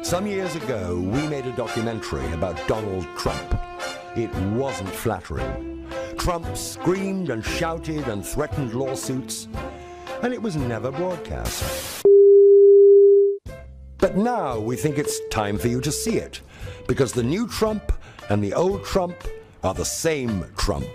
Some years ago, we made a documentary about Donald Trump. It wasn't flattering. Trump screamed and shouted and threatened lawsuits, and it was never broadcast. But now we think it's time for you to see it, because the new Trump and the old Trump are the same Trump.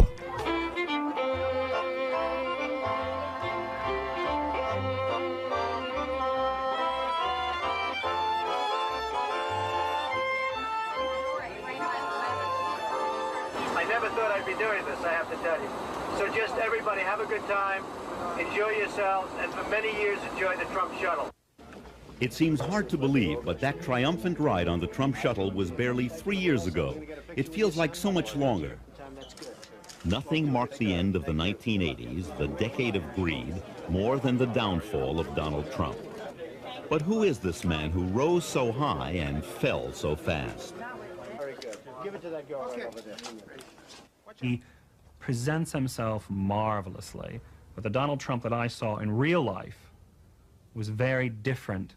I never thought I'd be doing this, I have to tell you. So just everybody have a good time, enjoy yourselves, and for many years enjoy the Trump shuttle. It seems hard to believe, but that triumphant ride on the Trump shuttle was barely 3 years ago. It feels like so much longer. Nothing marked the end of the 1980s, the decade of greed, more than the downfall of Donald Trump. But who is this man who rose so high and fell so fast? Very good. Give it to that girl right over there. He presents himself marvelously, but the Donald Trump that I saw in real life was very different.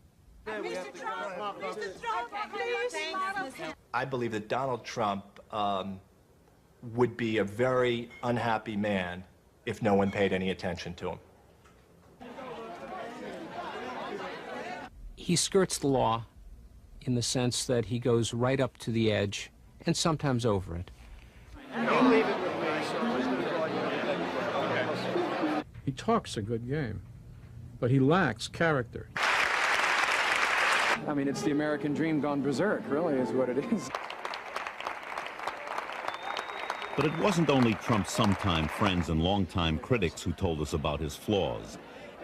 I believe that Donald Trump would be a very unhappy man if no one paid any attention to him. He skirts the law in the sense that he goes right up to the edge and sometimes over it. He talks a good game, but he lacks character. I mean, it's the American dream gone berserk, really, is what it is. But it wasn't only Trump's sometime friends and longtime critics who told us about his flaws.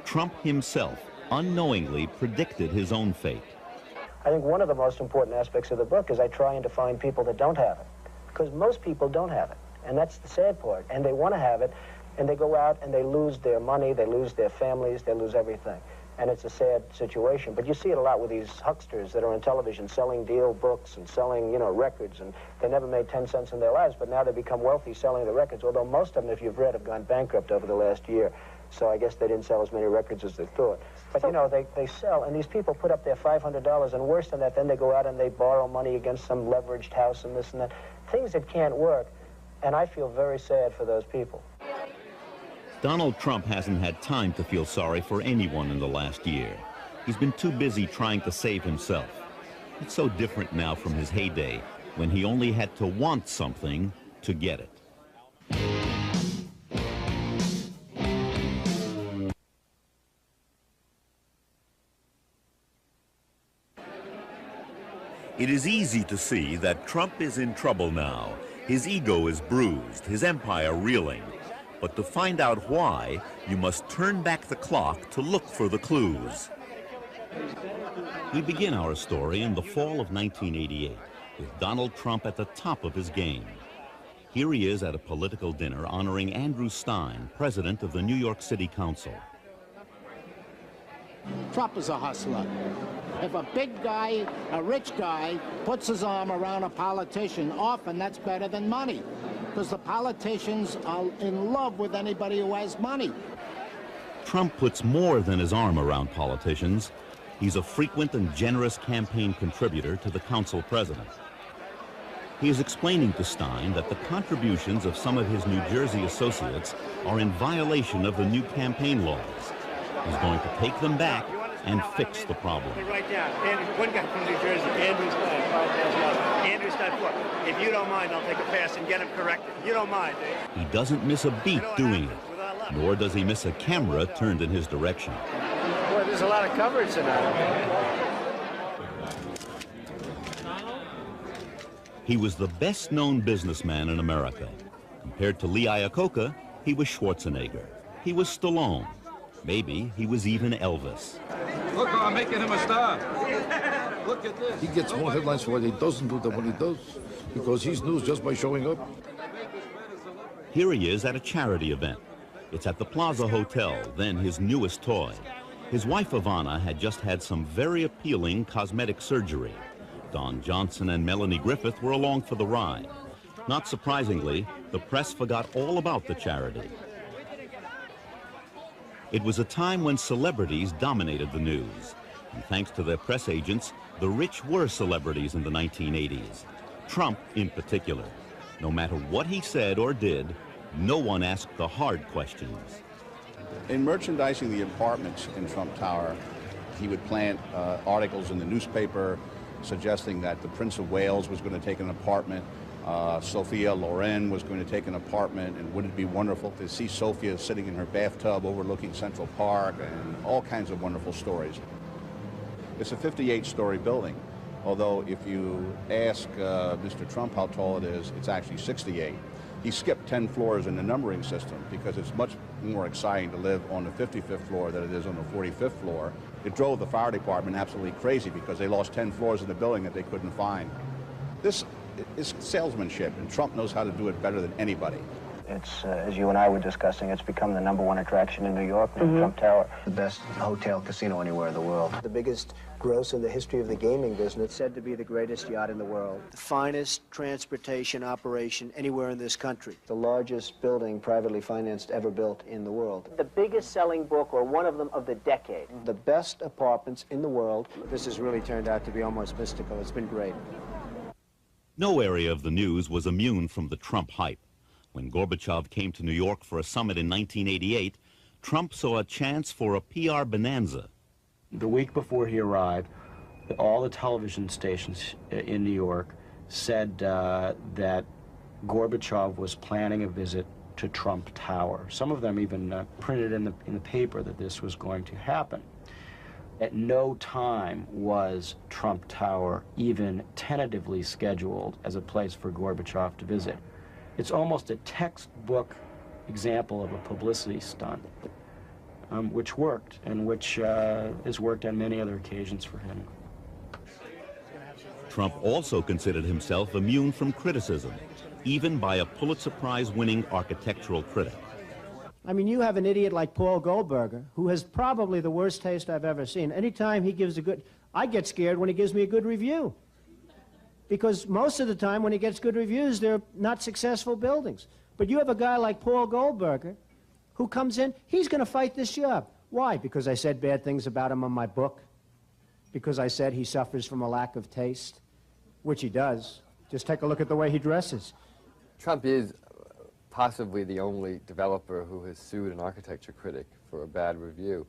Trump himself unknowingly predicted his own fate. I think one of the most important aspects of the book is I try and find people that don't have it, because most people don't have it, and that's the sad part, and they want to have it, and they go out and they lose their money, they lose their families, they lose everything. And it's a sad situation. But you see it a lot with these hucksters that are on television selling deal books and selling, you know, records, and they never made 10 cents in their lives, but now they become wealthy selling the records, although most of them, if you've read, have gone bankrupt over the last year. So I guess they didn't sell as many records as they thought. But, you know, they sell, and these people put up their $500, and worse than that, then they go out and they borrow money against some leveraged house and this and that. Things that can't work, and I feel very sad for those people. Donald Trump hasn't had time to feel sorry for anyone in the last year. He's been too busy trying to save himself. It's so different now from his heyday, when he only had to want something to get it. It is easy to see that Trump is in trouble now. His ego is bruised, his empire reeling. But to find out why, you must turn back the clock to look for the clues. We begin our story in the fall of 1988, with Donald Trump at the top of his game. Here he is at a political dinner honoring Andrew Stein, president of the New York City Council. Trump is a hustler. If a big guy, a rich guy, puts his arm around a politician, often that's better than money, because the politicians are in love with anybody who has money. Trump puts more than his arm around politicians. He's a frequent and generous campaign contributor to the council president. He is explaining to Stein that the contributions of some of his New Jersey associates are in violation of the new campaign laws. He's going to take them back and fix the problem. Right down. One guy from New Jersey, Andrew Stein, Andrew Stein. If you don't mind, I'll take a pass and get him corrected. You don't mind, eh? He doesn't miss a beat doing it, nor does he miss a camera turned in his direction. Boy, there's a lot of coverage tonight. He was the best-known businessman in America. Compared to Lee Iacocca, he was Schwarzenegger. He was Stallone. Maybe he was even Elvis. Look, I'm making him a star. Look at this. He gets more headlines for what he doesn't do than what he does, because he's news just by showing up. Here he is at a charity event. It's at the Plaza Hotel, then his newest toy. His wife, Ivana, had just had some very appealing cosmetic surgery. Don Johnson and Melanie Griffith were along for the ride. Not surprisingly, the press forgot all about the charity. It was a time when celebrities dominated the news. And thanks to their press agents, the rich were celebrities in the 1980s. Trump in particular. No matter what he said or did, no one asked the hard questions. In merchandising the apartments in Trump Tower, he would plant articles in the newspaper suggesting that the Prince of Wales was going to take an apartment, Sophia Loren was going to take an apartment, and wouldn't it be wonderful to see Sophia sitting in her bathtub overlooking Central Park, and all kinds of wonderful stories. It's a 58-story building, although if you ask Mr. Trump how tall it is, it's actually 68. He skipped 10 floors in the numbering system because it's much more exciting to live on the 55th floor than it is on the 45th floor. It drove the fire department absolutely crazy because they lost 10 floors in the building that they couldn't find. This is salesmanship, and Trump knows how to do it better than anybody. It's, as you and I were discussing, it's become the #1 attraction in New York, Trump Tower. The best hotel casino anywhere in the world. The biggest gross in the history of the gaming business. Said to be the greatest yacht in the world. The finest transportation operation anywhere in this country. The largest building privately financed ever built in the world. The biggest selling book, or one of them, of the decade. The best apartments in the world. This has really turned out to be almost mystical. It's been great. No area of the news was immune from the Trump hype. When Gorbachev came to New York for a summit in 1988, Trump saw a chance for a PR bonanza. The week before he arrived, all the television stations in New York said that Gorbachev was planning a visit to Trump Tower. Some of them even printed in the paper that this was going to happen. At no time was Trump Tower even tentatively scheduled as a place for Gorbachev to visit. It's almost a textbook example of a publicity stunt, which worked, and which has worked on many other occasions for him. Trump also considered himself immune from criticism, even by a Pulitzer Prize-winning architectural critic. I mean, you have an idiot like Paul Goldberger, who has probably the worst taste I've ever seen. Anytime he gives a good... I get scared when he gives me a good review. Because most of the time when he gets good reviews, they're not successful buildings. But you have a guy like Paul Goldberger who comes in, he's going to fight this job. Why? Because I said bad things about him on my book? Because I said he suffers from a lack of taste? Which he does. Just take a look at the way he dresses. Trump is possibly the only developer who has sued an architecture critic for a bad review.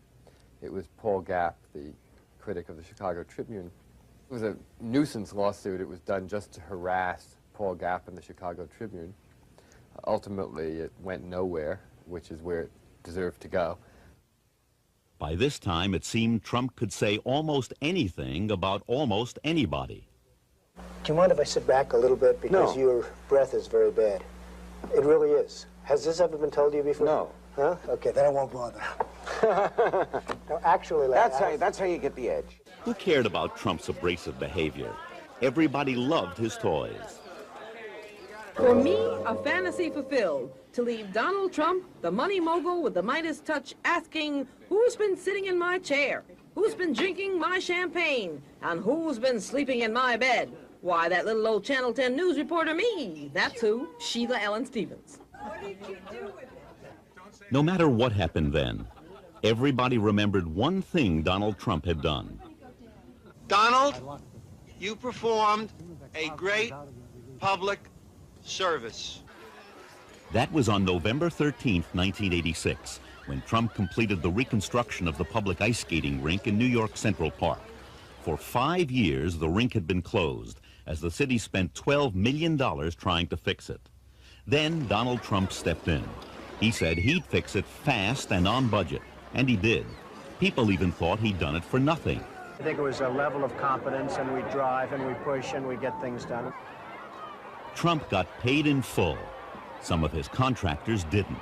It was Paul Gapp, the critic of the Chicago Tribune. It was a nuisance lawsuit. It was done just to harass Paul Gapp and the Chicago Tribune. Ultimately, it went nowhere, which is where it deserved to go. By this time, it seemed Trump could say almost anything about almost anybody. Do you mind if I sit back a little bit? Because your breath is very bad. It really is. Has this ever been told to you before? No. Huh? Okay, then I won't bother. No, actually, that's how you get the edge. Who cared about Trump's abrasive behavior? Everybody loved his toys. For me, a fantasy fulfilled, to leave Donald Trump, the money mogul with the Midas touch, asking, who's been sitting in my chair? Who's been drinking my champagne? And who's been sleeping in my bed? Why, that little old Channel 10 news reporter me. That's who, Sheila Ellen Stevens. What did you do with it? No matter what happened then, everybody remembered one thing Donald Trump had done. Donald, you performed a great public service. That was on November 13th, 1986, when Trump completed the reconstruction of the public ice skating rink in New York Central Park. For 5 years, the rink had been closed, as the city spent $12 million trying to fix it. Then Donald Trump stepped in. He said he'd fix it fast and on budget, and he did. People even thought he'd done it for nothing. I think it was a level of competence, and we drive and we push and we get things done. Trump got paid in full. Some of his contractors didn't.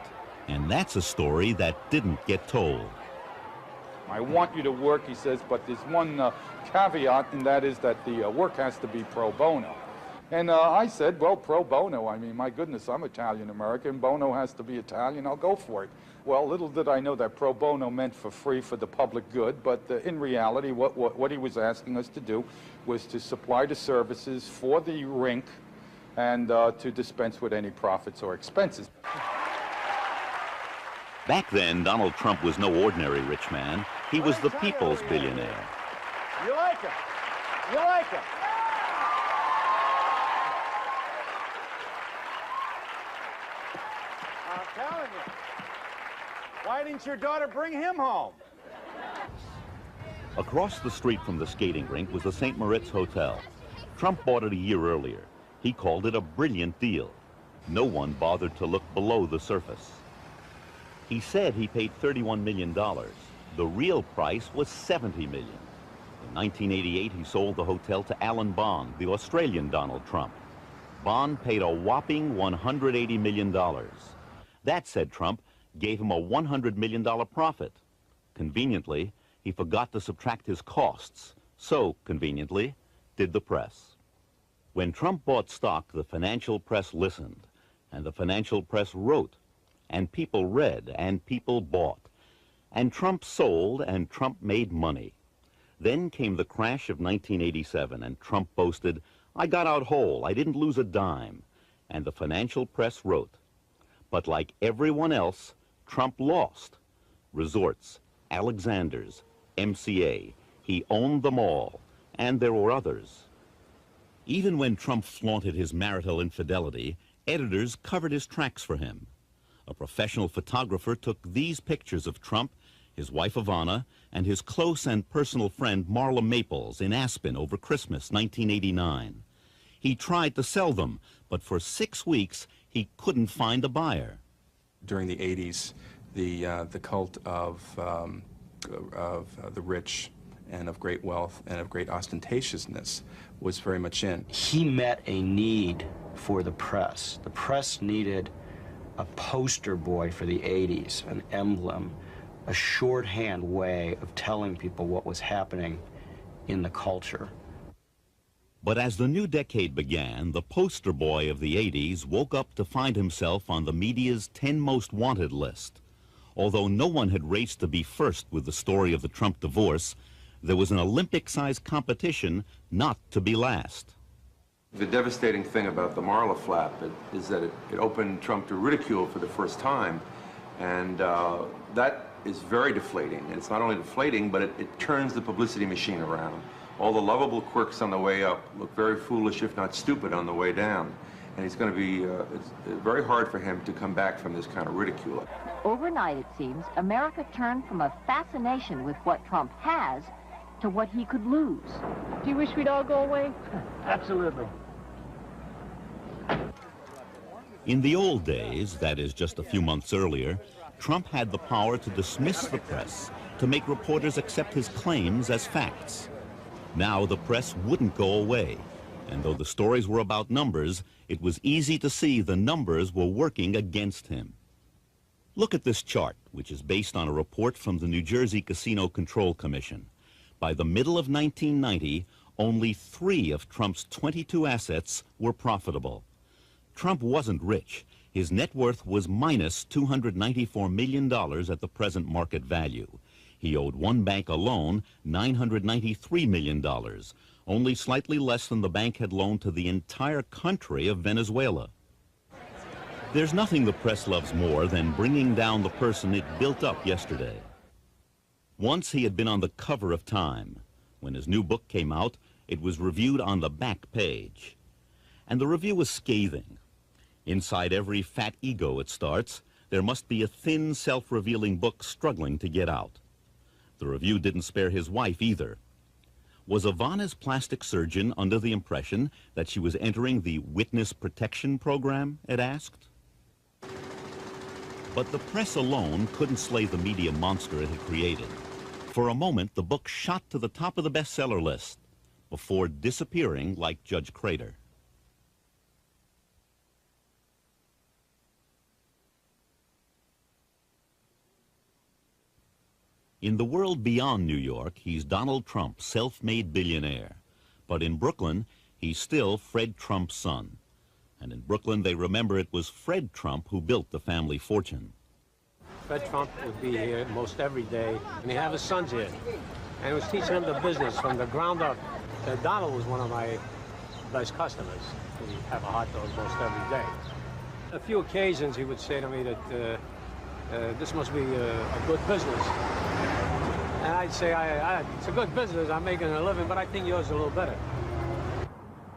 And that's a story that didn't get told. I want you to work, he says, but there's one caveat, and that is that the work has to be pro bono. And I said, well, pro bono, I mean, my goodness, I'm Italian-American. Bono has to be Italian, I'll go for it. Well, little did I know that pro bono meant for free for the public good, but in reality, what he was asking us to do was to supply the services for the rink and to dispense with any profits or expenses. Back then, Donald Trump was no ordinary rich man. He was the people's billionaire. You like him? You like him? I'm telling you. Why didn't your daughter bring him home? Across the street from the skating rink was the St. Moritz Hotel. Trump bought it a year earlier. He called it a brilliant deal. No one bothered to look below the surface. He said he paid $31 million. The real price was $70 million. In 1988, he sold the hotel to Alan Bond, the Australian Donald Trump. Bond paid a whopping $180 million. That, said Trump, gave him a $100 million profit. Conveniently, he forgot to subtract his costs. So, conveniently, did the press. When Trump bought stock, the financial press listened, and the financial press wrote, and people read, and people bought. And Trump sold, and Trump made money. Then came the crash of 1987, and Trump boasted, "I got out whole, I didn't lose a dime." And the financial press wrote. But like everyone else, Trump lost. Resorts, Alexander's, MCA, he owned them all, and there were others. Even when Trump flaunted his marital infidelity, editors covered his tracks for him. A professional photographer took these pictures of Trump, his wife Ivana, and his close and personal friend Marla Maples in Aspen over Christmas 1989. He tried to sell them, but for 6 weeks he couldn't find a buyer. During the 80s, the cult of the rich and of great wealth and of great ostentatiousness was very much in. He met a need for the press. The press needed a poster boy for the 80s, an emblem, a shorthand way of telling people what was happening in the culture. But as the new decade began, the poster boy of the 80s woke up to find himself on the media's 10 most wanted list. Although no one had raced to be first with the story of the Trump divorce, there was an Olympic-sized competition not to be last. The devastating thing about the Marla flap is that it opened Trump to ridicule for the first time, and that is very deflating. And it's not only deflating, but it turns the publicity machine around. All the lovable quirks on the way up look very foolish, if not stupid, on the way down. And it's going to be it's very hard for him to come back from this kind of ridicule. Overnight, it seems, America turned from a fascination with what Trump has to what he could lose. Do you wish we'd all go away? Absolutely. In the old days, that is just a few months earlier, Trump had the power to dismiss the press, to make reporters accept his claims as facts. Now the press wouldn't go away, and though the stories were about numbers, it was easy to see the numbers were working against him. Look at this chart, which is based on a report from the New Jersey Casino Control Commission. By the middle of 1990, only 3 of Trump's 22 assets were profitable. Trump wasn't rich. His net worth was minus $294 million at the present market value. He owed one bank alone $993 million, only slightly less than the bank had loaned to the entire country of Venezuela. There's nothing the press loves more than bringing down the person it built up yesterday. Once he had been on the cover of Time. When his new book came out, it was reviewed on the back page. And the review was scathing. Inside every fat ego it starts, there must be a thin, self-revealing book struggling to get out. The review didn't spare his wife either. Was Ivana's plastic surgeon under the impression that she was entering the witness protection program, it asked? But the press alone couldn't slay the media monster it had created. For a moment, the book shot to the top of the bestseller list before disappearing like Judge Crater. In the world beyond New York, he's Donald Trump, self-made billionaire. But in Brooklyn, he's still Fred Trump's son. And in Brooklyn, they remember it was Fred Trump who built the family fortune. Fred Trump would be here most every day, and he had his sons here. And he was teaching them the business from the ground up. Donald was one of my best customers. He'd have a hot dog most every day. A few occasions he would say to me that this must be a good business. And I'd say it's a good business. I'm making a living, but I think yours is a little better.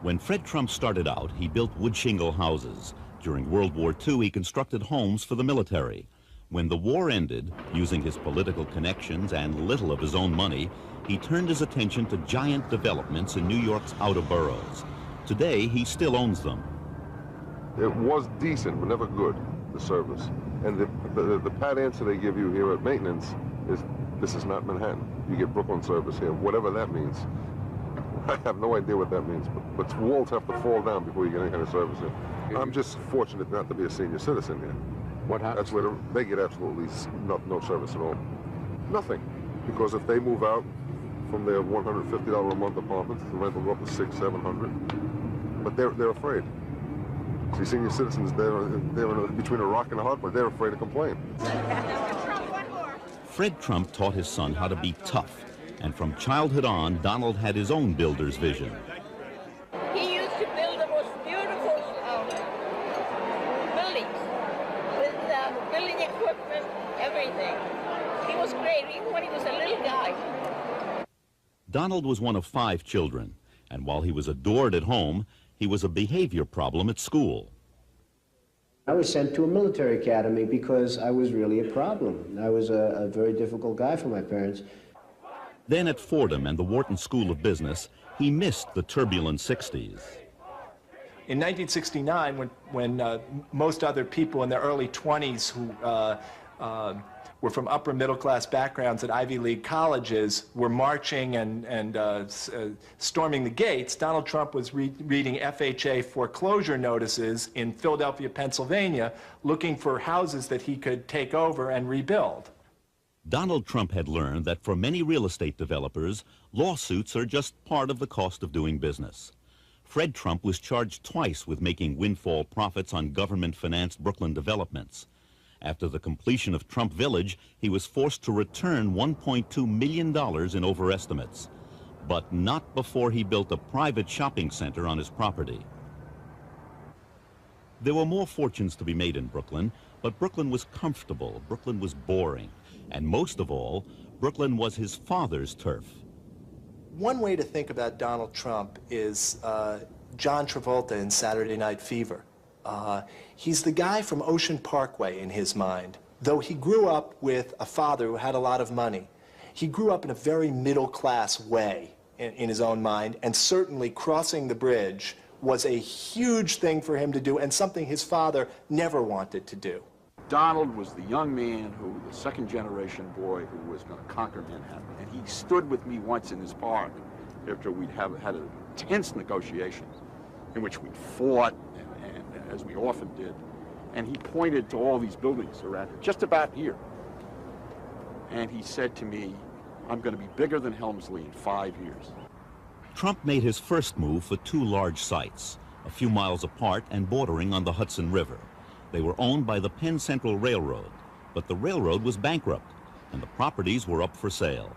When Fred Trump started out, he built wood shingle houses. During World War II, he constructed homes for the military. When the war ended, using his political connections and little of his own money, he turned his attention to giant developments in New York's outer boroughs. Today, he still owns them. It was decent, but never good, the service. And the pat answer they give you here at maintenance is, this is not Manhattan. You get Brooklyn service here, whatever that means. I have no idea what that means, but walls have to fall down before you get any kind of service here. I'm just fortunate not to be a senior citizen here. What happens? That's where they get absolutely no service at all. Nothing. Because if they move out from their $150 a month apartments, the rent will go up to $600, $700. But they're afraid. See, senior citizens, they're between a rock and a hard place. They're afraid to complain. Fred Trump taught his son how to be tough. And from childhood on, Donald had his own builder's vision. He used to build the most beautiful buildings with building equipment, everything. He was great, even when he was a little guy. Donald was one of 5 children, and while he was adored at home, he was a behavior problem at school. I was sent to a military academy because I was really a problem. I was a very difficult guy for my parents. Then at Fordham and the Wharton School of Business, he missed the turbulent 60s. In 1969, when most other people in their early 20s who were from upper middle class backgrounds at Ivy League colleges were marching and storming the gates, Donald Trump was reading FHA foreclosure notices in Philadelphia, Pennsylvania, looking for houses that he could take over and rebuild. Donald Trump had learned that for many real estate developers, lawsuits are just part of the cost of doing business. Fred Trump was charged twice with making windfall profits on government-financed Brooklyn developments. After the completion of Trump Village, he was forced to return $1.2 million in overestimates, but not before he built a private shopping center on his property. There were more fortunes to be made in Brooklyn, but Brooklyn was comfortable, Brooklyn was boring, and most of all, Brooklyn was his father's turf. One way to think about Donald Trump is John Travolta in Saturday Night Fever. He's the guy from Ocean Parkway in his mind. Though he grew up with a father who had a lot of money, he grew up in a very middle-class way in his own mind, and certainly crossing the bridge was a huge thing for him to do and something his father never wanted to do. Donald was the young man who, the second-generation boy who was going to conquer Manhattan. And he stood with me once in his park after we'd had a tense negotiation in which we fought, and as we often did. And he pointed to all these buildings around here, just about here. And he said to me, I'm going to be bigger than Helmsley in 5 years. Trump made his first move for 2 large sites, a few miles apart and bordering on the Hudson River. They were owned by the Penn Central Railroad, but the railroad was bankrupt, and the properties were up for sale.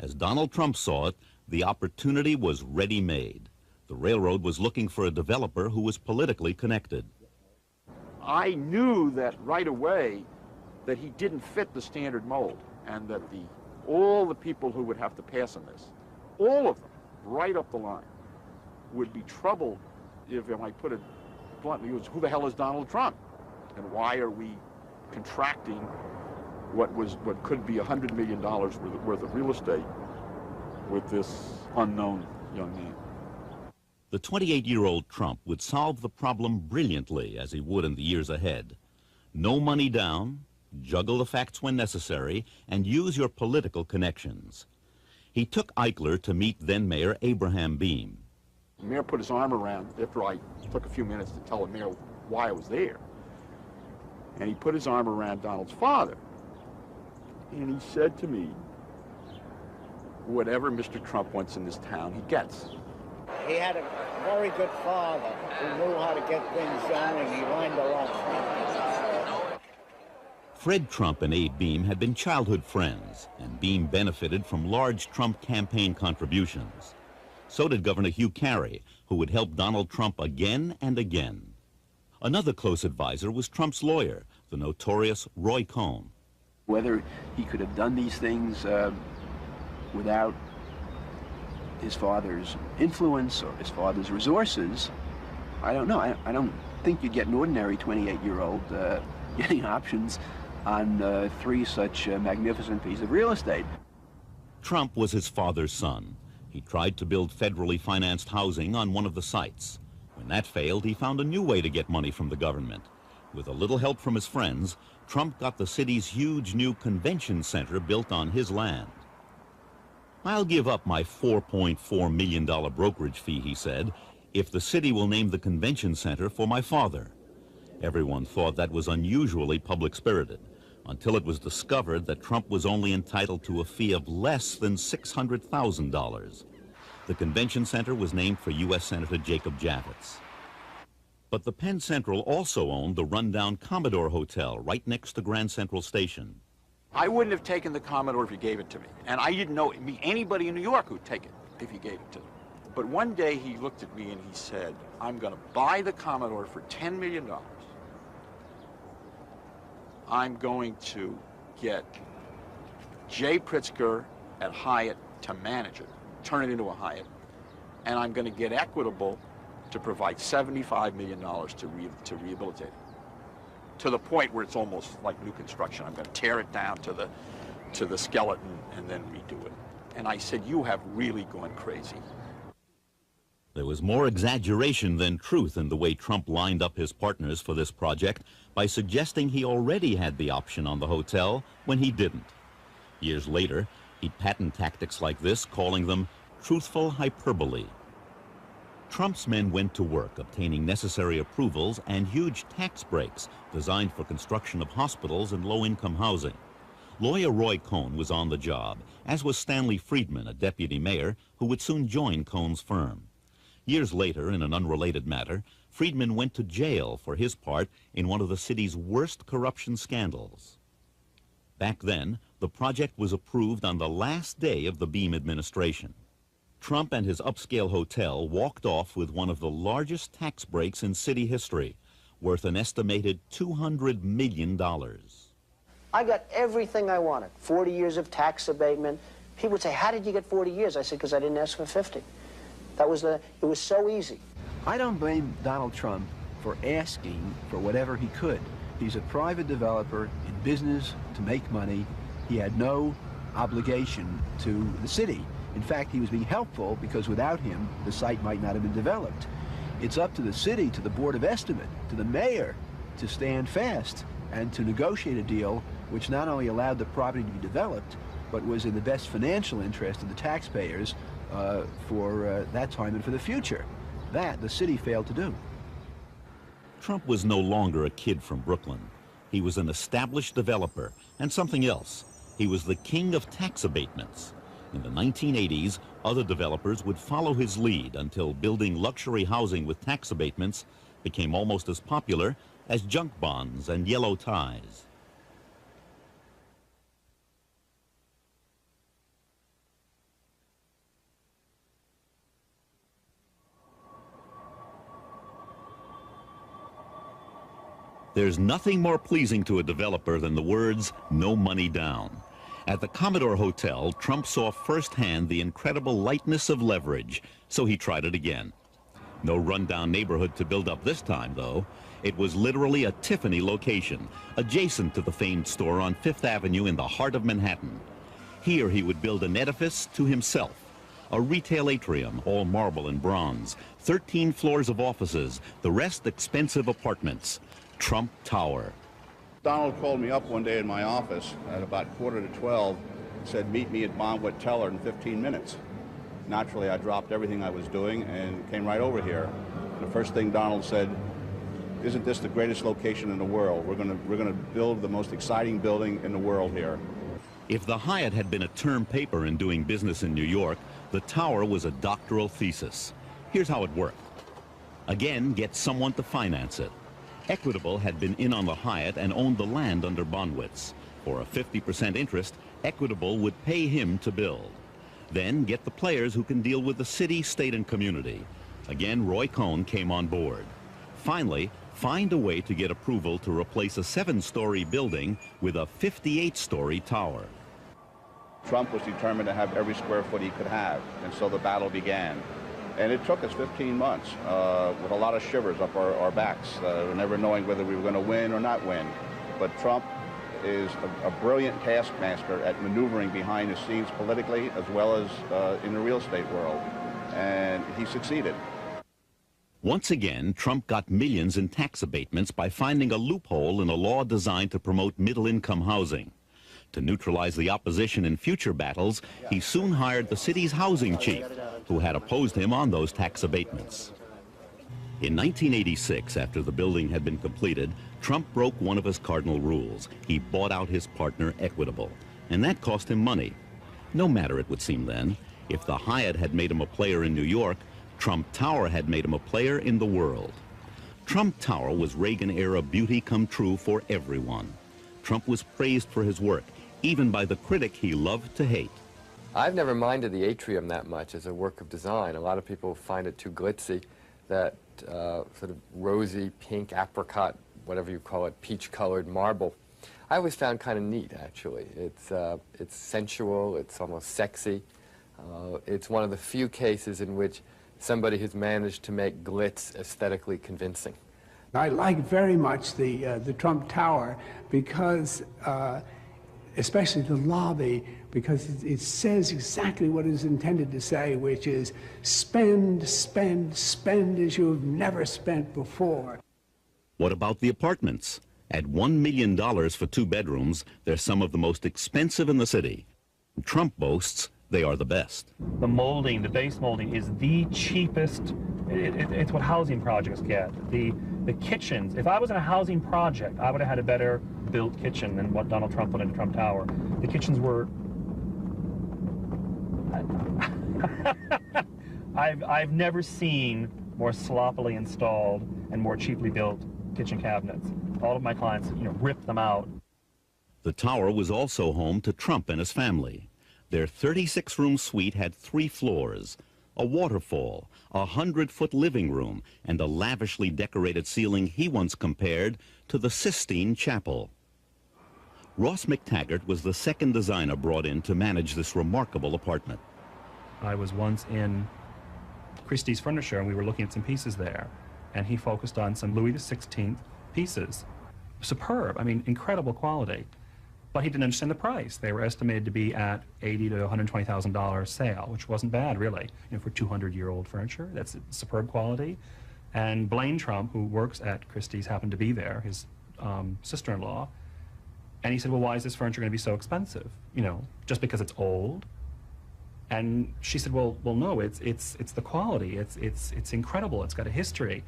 As Donald Trump saw it, the opportunity was ready-made. The railroad was looking for a developer who was politically connected. I knew that right away that he didn't fit the standard mold, and that all the people who would have to pass on this, all of them, right up the line, would be troubled if I put it bluntly, who the hell is Donald Trump? And why are we contracting what could be $100 million worth of real estate with this unknown young man? The 28-year-old Trump would solve the problem brilliantly, as he would in the years ahead. No money down, juggle the facts when necessary, and use your political connections. He took Eichler to meet then-Mayor Abraham Beame. The mayor put his arm around, after I took a few minutes to tell the mayor why I was there, and he put his arm around Donald's father, and he said to me, whatever Mr. Trump wants in this town, he gets. He had a very good father who knew how to get things going. He learned a lot from him. Fred Trump and Abe Beame had been childhood friends, and Beame benefited from large Trump campaign contributions. So did Governor Hugh Carey, who would help Donald Trump again and again. Another close advisor was Trump's lawyer, the notorious Roy Cohn. Whether he could have done these things without his father's influence or his father's resources, I don't know. I don't think you'd get an ordinary 28-year-old getting options on 3 such magnificent pieces of real estate. Trump was his father's son. He tried to build federally financed housing on one of the sites. When that failed, he found a new way to get money from the government. With a little help from his friends, Trump got the city's huge new convention center built on his land. "I'll give up my $4.4 million brokerage fee," he said, "if the city will name the convention center for my father." Everyone thought that was unusually public-spirited, until it was discovered that Trump was only entitled to a fee of less than $600,000. The convention center was named for U.S. Senator Jacob Javits. But the Penn Central also owned the rundown Commodore Hotel right next to Grand Central Station. I wouldn't have taken the Commodore if you gave it to me. And I didn't know anybody in New York who'd take it if you gave it to them. But one day he looked at me and he said, "I'm going to buy the Commodore for $10 million. I'm going to get Jay Pritzker at Hyatt to manage it, turn it into a Hyatt, and I'm going to get Equitable to provide $75 million to rehabilitate it, to the point where it's almost like new construction. I'm going to tear it down to the skeleton and then redo it." And I said, "You have really gone crazy." There was more exaggeration than truth in the way Trump lined up his partners for this project by suggesting he already had the option on the hotel when he didn't. Years later, he'd patent tactics like this, calling them truthful hyperbole. Trump's men went to work obtaining necessary approvals and huge tax breaks designed for construction of hospitals and low-income housing. Lawyer Roy Cohn was on the job, as was Stanley Friedman, a deputy mayor who would soon join Cohn's firm. Years later, in an unrelated matter, Friedman went to jail for his part in one of the city's worst corruption scandals. Back then, the project was approved on the last day of the Beam administration. Trump and his upscale hotel walked off with one of the largest tax breaks in city history, worth an estimated $200 million. I got everything I wanted. 40 years of tax abatement. People would say, "How did you get 40 years?" I said, "Because I didn't ask for 50. It was so easy. I don't blame Donald Trump for asking for whatever he could. He's a private developer in business to make money. He had no obligation to the city. In fact, he was being helpful because without him, the site might not have been developed. It's up to the city, to the Board of Estimate, to the mayor to stand fast and to negotiate a deal which not only allowed the property to be developed, but was in the best financial interest of the taxpayers for that time and for the future. That the city failed to do. Trump was no longer a kid from Brooklyn. He was an established developer and something else. He was the king of tax abatements. In the 1980s, other developers would follow his lead until building luxury housing with tax abatements became almost as popular as junk bonds and yellow ties. There's nothing more pleasing to a developer than the words, "no money down." At the Commodore Hotel, Trump saw firsthand the incredible lightness of leverage, so he tried it again. No rundown neighborhood to build up this time, though. It was literally a Tiffany location, adjacent to the famed store on Fifth Avenue in the heart of Manhattan. Here he would build an edifice to himself, a retail atrium, all marble and bronze, 13 floors of offices, the rest expensive apartments. Trump Tower. Donald called me up one day in my office at about 11:45, said, "Meet me at Bonwit Teller in 15 minutes. Naturally, I dropped everything I was doing and came right over here. The first thing Donald said, "Isn't this the greatest location in the world? We're going to build the most exciting building in the world here." If the Hyatt had been a term paper in doing business in New York, the Tower was a doctoral thesis. Here's how it worked. Again, get someone to finance it. Equitable had been in on the Hyatt and owned the land under Bonwitz. For a 50% interest, Equitable would pay him to build. Then get the players who can deal with the city, state, and community. Again, Roy Cohn came on board. Finally, find a way to get approval to replace a 7-story building with a 58-story tower. Trump was determined to have every square foot he could have, and so the battle began. And it took us 15 months with a lot of shivers up our backs, never knowing whether we were going to win or not win. But Trump is a brilliant taskmaster at maneuvering behind the scenes politically as well as in the real estate world, and he succeeded. Once again, Trump got millions in tax abatements by finding a loophole in a law designed to promote middle-income housing. To neutralize the opposition in future battles, he soon hired the city's housing chief, who had opposed him on those tax abatements. In 1986, after the building had been completed, Trump broke one of his cardinal rules. He bought out his partner Equitable, and that cost him money. No matter, it would seem then, if the Hyatt had made him a player in New York, Trump Tower had made him a player in the world. Trump Tower was Reagan-era beauty come true for everyone. Trump was praised for his work, even by the critic he loved to hate. I've never minded the atrium that much as a work of design. A lot of people find it too glitzy, that sort of rosy, pink, apricot, whatever you call it, peach-colored marble. I always found kind of neat, actually. It's sensual, it's almost sexy. It's one of the few cases in which somebody has managed to make glitz aesthetically convincing. I like very much the Trump Tower because, especially the lobby, because it says exactly what it's intended to say, which is spend, spend, spend as you have never spent before. What about the apartments? At $1 million for 2 bedrooms, they're some of the most expensive in the city. Trump boasts they are the best. The molding, the base molding, is the cheapest. It's what housing projects get. The kitchens, if I was in a housing project, I would have had a better built kitchen than what Donald Trump put into Trump Tower. The kitchens were... I've never seen more sloppily installed and more cheaply built kitchen cabinets. All of my clients, ripped them out. The tower was also home to Trump and his family. Their 36-room suite had 3 floors, a waterfall, a 100-foot living room, and a lavishly decorated ceiling he once compared to the Sistine Chapel. Ross McTaggart was the second designer brought in to manage this remarkable apartment. I was once in Christie's Furniture, and we were looking at some pieces there, and he focused on some Louis XVI pieces. Superb, I mean, incredible quality. But he didn't understand the price. They were estimated to be at $80,000 to $120,000 sale, which wasn't bad, really. For 200-year-old furniture, that's superb quality. And Blaine Trump, who works at Christie's, happened to be there, his sister-in-law. And he said, well, why is this furniture going to be so expensive? Just because it's old? And she said, well, no, it's the quality. It's incredible. It's got a history.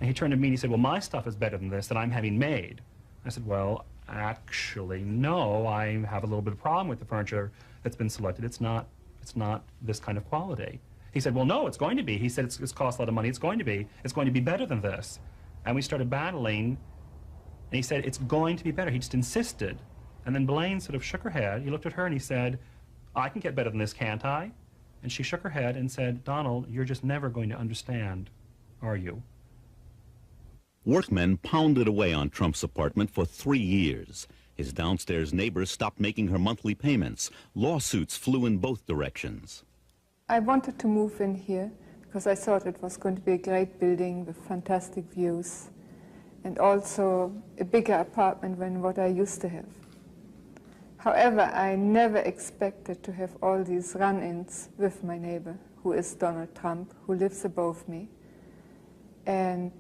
And he turned to me and he said, well, my stuff is better than this that I'm having made. I said, well, actually, no, I have a little bit of problem with the furniture that's been selected. It's not this kind of quality. He said, well, no, it's going to be. He said, it's cost a lot of money. It's going to be better than this. And we started battling, and he said, it's going to be better. He just insisted. And then Blaine sort of shook her head. He looked at her and he said, I can get better than this, can't I? And she shook her head and said, Donald, you're just never going to understand, are you? Workmen pounded away on Trump's apartment for 3 years. His downstairs neighbors stopped making her monthly payments. Lawsuits flew in both directions. I wanted to move in here because I thought it was going to be a great building with fantastic views and also a bigger apartment than what I used to have. However, I never expected to have all these run-ins with my neighbor, who is Donald Trump, who lives above me. And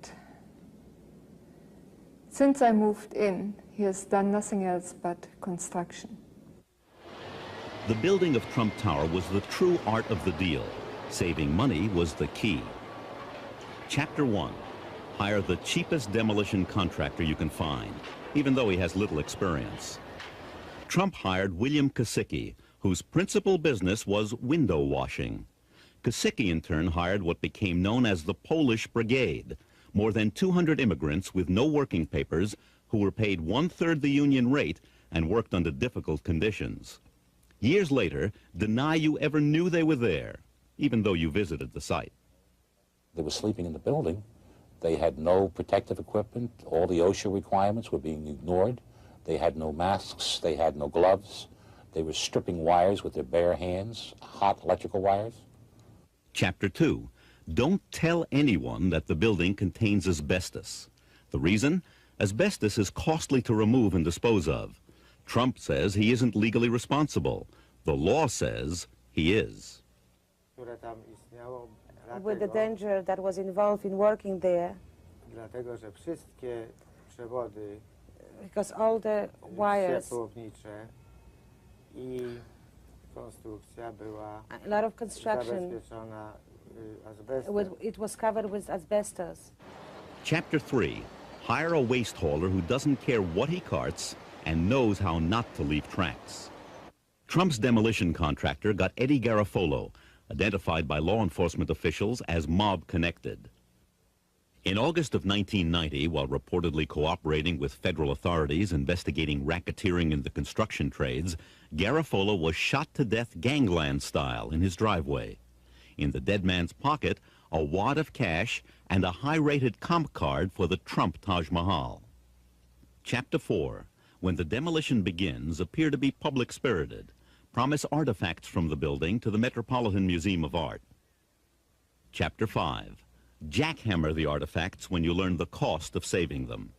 since I moved in, he has done nothing else but construction. The building of Trump Tower was the true art of the deal. Saving money was the key. Chapter 1. Hire the cheapest demolition contractor you can find, even though he has little experience. Trump hired William Kosicki, whose principal business was window washing. Kosicki, in turn, hired what became known as the Polish Brigade, more than 200 immigrants with no working papers who were paid 1/3 the union rate and worked under difficult conditions. Years later, deny you ever knew they were there, even though you visited the site. They were sleeping in the building. They had no protective equipment. All the OSHA requirements were being ignored. They had no masks. They had no gloves. They were stripping wires with their bare hands, hot electrical wires. Chapter 2. Don't tell anyone that the building contains asbestos. The reason? Asbestos is costly to remove and dispose of. Trump says he isn't legally responsible. The law says he is. With the danger that was involved in working there, because all the wires, a lot of construction, it was covered with asbestos. Chapter 3. Hire a waste hauler who doesn't care what he carts and knows how not to leave tracks. Trump's demolition contractor got Eddie Garofalo, identified by law enforcement officials as mob-connected. In August of 1990, while reportedly cooperating with federal authorities investigating racketeering in the construction trades, Garofalo was shot to death gangland style in his driveway. In the dead man's pocket, a wad of cash and a high-rated comp card for the Trump Taj Mahal. Chapter 4. When the demolition begins, appear to be public-spirited. Promise artifacts from the building to the Metropolitan Museum of Art. Chapter 5. Jackhammer the artifacts when you learn the cost of saving them.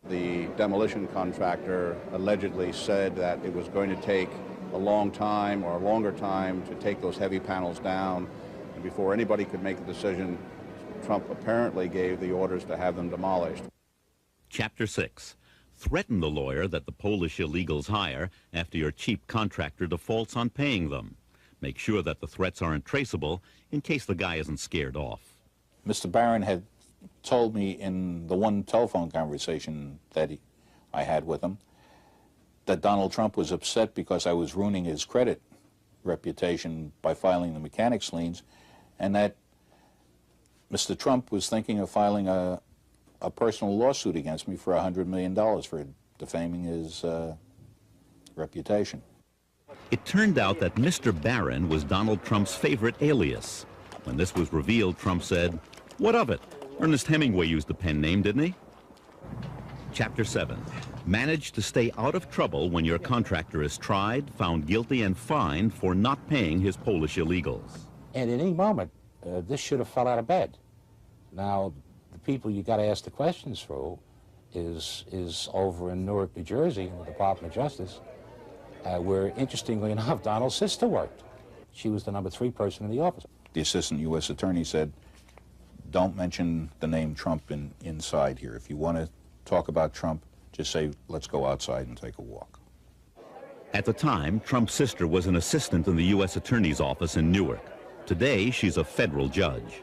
The demolition contractor allegedly said that it was going to take a long time or a longer time to take those heavy panels down. And before anybody could make a decision, Trump apparently gave the orders to have them demolished. Chapter 6. Threaten the lawyer that the Polish illegals hire after your cheap contractor defaults on paying them. Make sure that the threats aren't traceable in case the guy isn't scared off. Mr. Barron had told me in the one telephone conversation that I had with him that Donald Trump was upset because I was ruining his credit reputation by filing the mechanics liens, and that Mr. Trump was thinking of filing a personal lawsuit against me for $100 million for defaming his reputation. It turned out that Mr. Barron was Donald Trump's favorite alias. When this was revealed, Trump said, "What of it? Ernest Hemingway used the pen name, didn't he?" Chapter 7. Manage to stay out of trouble when your contractor is tried, found guilty, and fined for not paying his Polish illegals. And at any moment, this should have fell out of bed. Now, the people you got to ask the questions through is over in Newark, New Jersey, in the Department of Justice, where, interestingly enough, Donald's sister worked. She was the number 3 person in the office. The assistant U.S. attorney said, don't mention the name Trump inside here. If you want to talk about Trump, just say, let's go outside and take a walk. At the time, Trump's sister was an assistant in the U.S. Attorney's office in Newark. Today, she's a federal judge.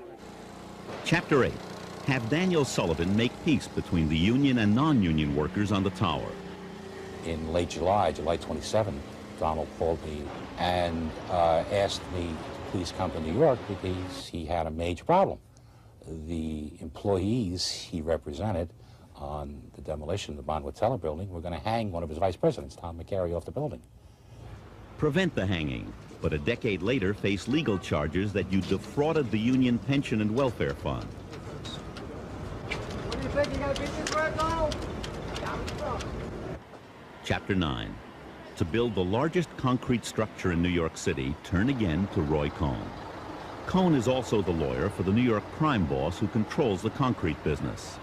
Chapter 8. Have Daniel Sullivan make peace between the union and non-union workers on the tower. In late July, July 27, Donald called me and asked me to please come to New York because he had a major problem. The employees he represented on the demolition of the Bonwateller building were going to hang one of his vice presidents, Tom McCary, off the building. Prevent the hanging, but a decade later face legal charges that you defrauded the union pension and welfare fund. What do you think? You got to beat this red, Donald? Chapter 9. To build the largest concrete structure in New York City, turn again to Roy Cohn. Cohn is also the lawyer for the New York crime boss who controls the concrete business.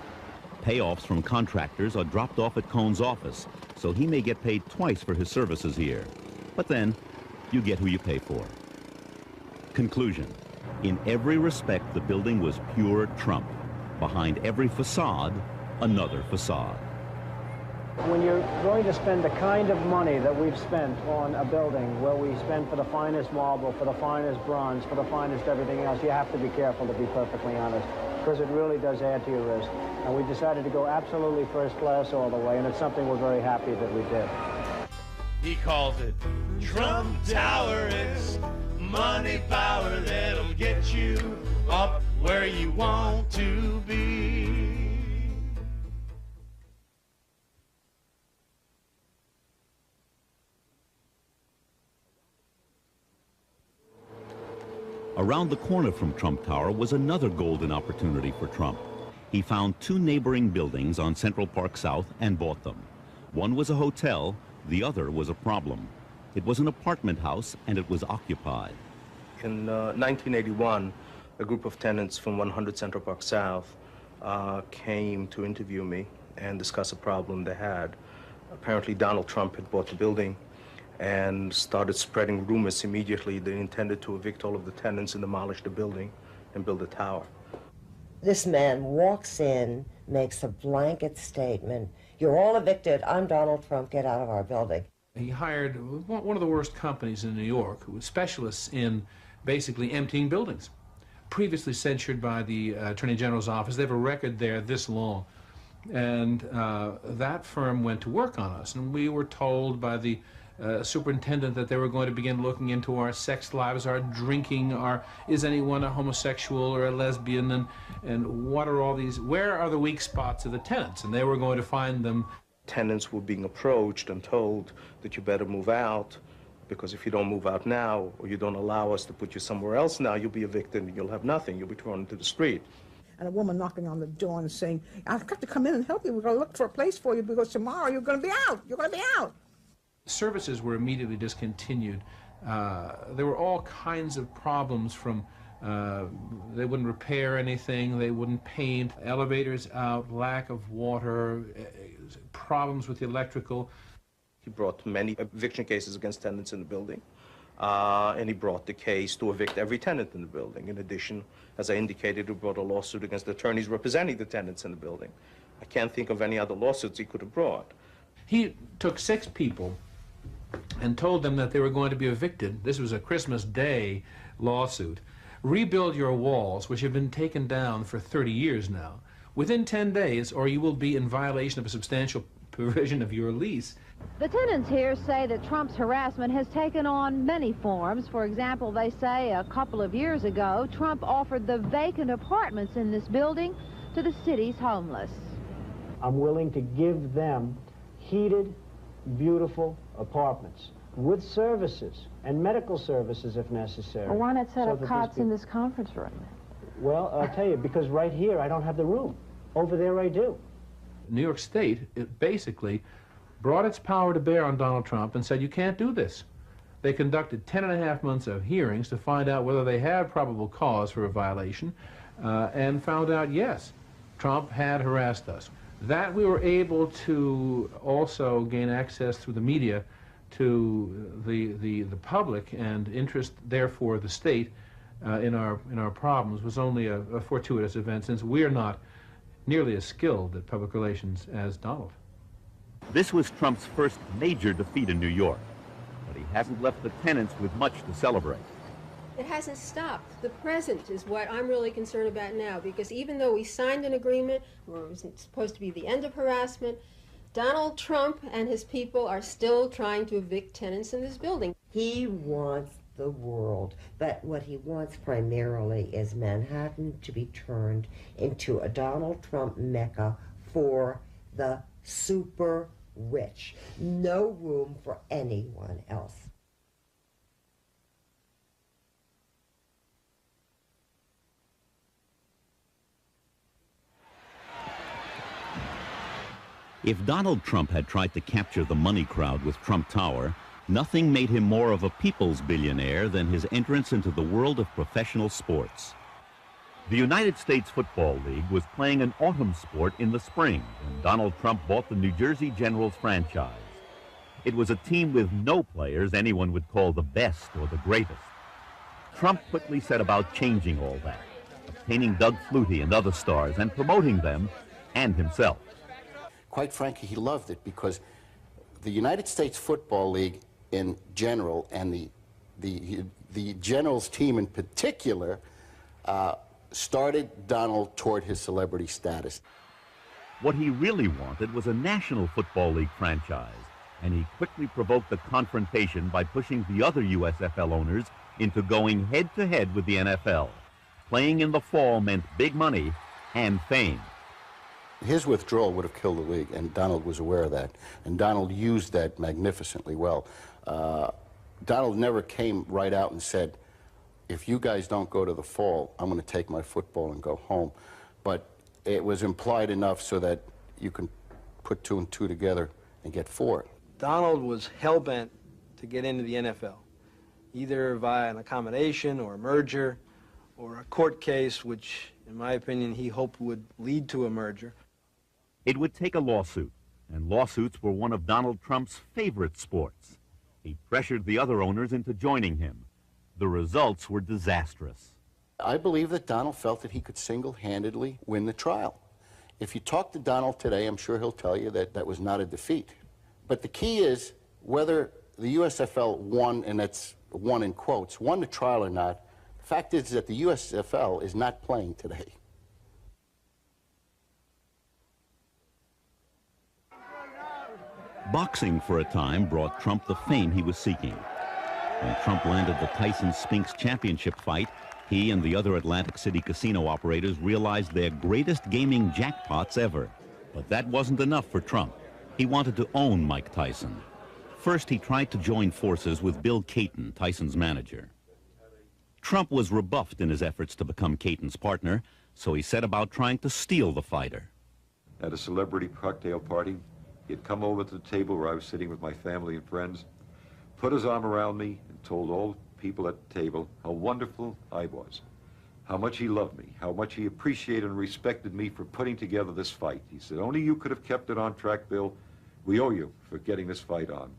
Payoffs from contractors are dropped off at Cohn's office, so he may get paid twice for his services here. But then, you get who you pay for. Conclusion. In every respect, the building was pure Trump. Behind every facade, another facade. When you're going to spend the kind of money that we've spent on a building where we spend for the finest marble, for the finest bronze, for the finest everything else, you have to be careful, to be perfectly honest, because it really does add to your risk. And we decided to go absolutely first class all the way, and it's something we're very happy that we did. He calls it Trump Tower. It's money power that'll get you up where you want to be. Around the corner from Trump Tower was another golden opportunity for Trump. He found 2 neighboring buildings on Central Park South and bought them. One was a hotel, the other was a problem. It was an apartment house, and it was occupied. In 1981, a group of tenants from 100 Central Park South came to interview me and discuss a problem they had. Apparently, Donald Trump had bought the building and started spreading rumors immediately. They intended to evict all of the tenants and demolish the building and build a tower. This man walks in, makes a blanket statement. You're all evicted. I'm Donald Trump. Get out of our building. He hired one of the worst companies in New York, who was specialists in basically emptying buildings. Previously censured by the Attorney General's office. They have a record there this long. And that firm went to work on us. And we were told by the superintendent that they were going to begin looking into our sex lives, our drinking, is anyone a homosexual or a lesbian, and what are all these, where are the weak spots of the tenants? And they were going to find them. Tenants were being approached and told that you better move out, because if you don't move out now, or you don't allow us to put you somewhere else now, you'll be evicted and you'll have nothing. You'll be thrown into the street. And a woman knocking on the door and saying, I've got to come in and help you. We're going to look for a place for you because tomorrow you're going to be out. You're going to be out. Services were immediately discontinued. There were all kinds of problems from they wouldn't repair anything, they wouldn't paint, elevators out, lack of water, problems with the electrical. He brought many eviction cases against tenants in the building, and he brought the case to evict every tenant in the building. In addition, as I indicated, he brought a lawsuit against attorneys representing the tenants in the building. I can't think of any other lawsuits he could have brought. He took 6 people and told them that they were going to be evicted. This was a Christmas Day lawsuit. Rebuild your walls, which have been taken down for 30 years now, within 10 days, or you will be in violation of a substantial provision of your lease. The tenants here say that Trump's harassment has taken on many forms. For example, they say a couple of years ago, Trump offered the vacant apartments in this building to the city's homeless. I'm willing to give them heated, beautiful apartments with services and medical services if necessary. Well, why not set up cots in this conference room? Well, I'll tell you, because right here I don't have the room. Over there I do. New York State, it basically brought its power to bear on Donald Trump and said, you can't do this. They conducted 10.5 months of hearings to find out whether they had probable cause for a violation, and found out, yes, Trump had harassed us. That we were able to also gain access through the media to the public and interest, therefore, the state in our problems was only a fortuitous event, since we are not nearly as skilled at public relations as Donald. This was Trump's first major defeat in New York, but he hasn't left the tenants with much to celebrate. It hasn't stopped. The present is what I'm really concerned about now, because even though we signed an agreement where it was supposed to be the end of harassment, Donald Trump and his people are still trying to evict tenants in this building. He wants the world, but what he wants primarily is Manhattan to be turned into a Donald Trump mecca for the super rich. No room for anyone else. If Donald Trump had tried to capture the money crowd with Trump Tower, nothing made him more of a people's billionaire than his entrance into the world of professional sports. The United States Football League was playing an autumn sport in the spring when Donald Trump bought the New Jersey Generals franchise. It was a team with no players anyone would call the best or the greatest. Trump quickly set about changing all that, obtaining Doug Flutie and other stars and promoting them and himself. Quite frankly, he loved it because the United States Football League in general and the Generals team in particular started Donald toward his celebrity status. What he really wanted was a National Football League franchise, and he quickly provoked the confrontation by pushing the other USFL owners into going head-to-head with the NFL. Playing in the fall meant big money and fame. His withdrawal would have killed the league, and Donald was aware of that. And Donald used that magnificently well. Donald never came right out and said, if you guys don't go to the fall, I'm going to take my football and go home. But it was implied enough so that you can put 2 and 2 together and get 4. Donald was hell-bent to get into the NFL, either via an accommodation or a merger or a court case, which, in my opinion, he hoped would lead to a merger. It would take a lawsuit, and lawsuits were one of Donald Trump's favorite sports. He pressured the other owners into joining him. The results were disastrous. I believe that Donald felt that he could single-handedly win the trial. If you talk to Donald today, I'm sure he'll tell you that that was not a defeat. But the key is whether the USFL won, and that's won in quotes, won the trial or not. The fact is that the USFL is not playing today. Boxing for a time brought Trump the fame he was seeking. When Trump landed the Tyson-Spinks championship fight, he and the other Atlantic City casino operators realized their greatest gaming jackpots ever. But that wasn't enough for Trump. He wanted to own Mike Tyson. First, he tried to join forces with Bill Caton, Tyson's manager. Trump was rebuffed in his efforts to become Caton's partner, so he set about trying to steal the fighter. At a celebrity cocktail party, he had come over to the table where I was sitting with my family and friends, put his arm around me, and told all people at the table how wonderful I was, how much he loved me, how much he appreciated and respected me for putting together this fight. He said, "Only you could have kept it on track, Bill. We owe you for getting this fight on."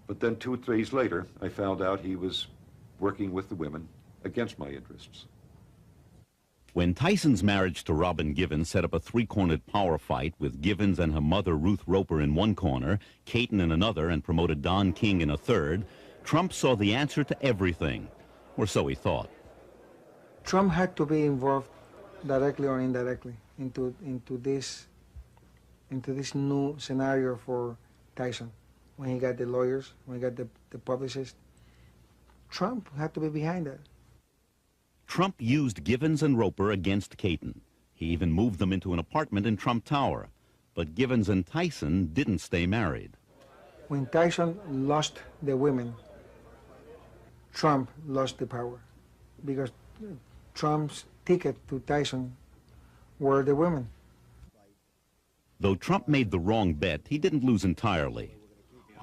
But then 2 days later, I found out he was working with the women against my interests. When Tyson's marriage to Robin Givens set up a three-cornered power fight with Givens and her mother Ruth Roper in one corner, Caton in another, and promoted Don King in a third, Trump saw the answer to everything, or so he thought. Trump had to be involved directly or indirectly into this new scenario for Tyson. When he got the lawyers, when he got the publicist, Trump had to be behind that. Trump used Givens and Roper against Caton. He even moved them into an apartment in Trump Tower. But Givens and Tyson didn't stay married. When Tyson lost the women, Trump lost the power, because Trump's ticket to Tyson were the women. Though Trump made the wrong bet, he didn't lose entirely.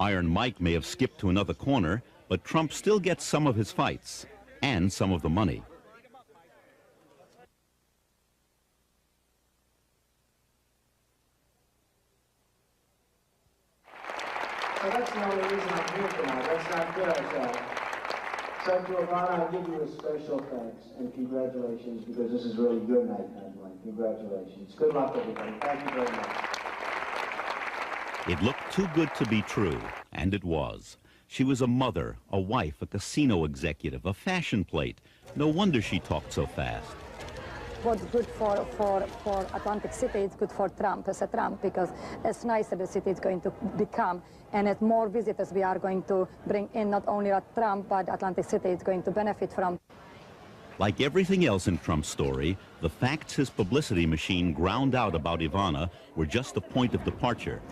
Iron Mike may have skipped to another corner, but Trump still gets some of his fights and some of the money. So that's the only reason I'm here tonight. That's not fair, so to Ivana, I'll give you a special thanks and congratulations, because this is really your night, Madeline. Congratulations. Good luck, everybody. Thank you very much. It looked too good to be true, and it was. She was a mother, a wife, a casino executive, a fashion plate. No wonder she talked so fast. What's good for Atlantic City, it's good for Trump as a Trump, because as nicer the city is going to become, and as more visitors we are going to bring in, not only at Trump, but Atlantic City is going to benefit from. Like everything else in Trump's story, the facts his publicity machine ground out about Ivana were just the point of departure.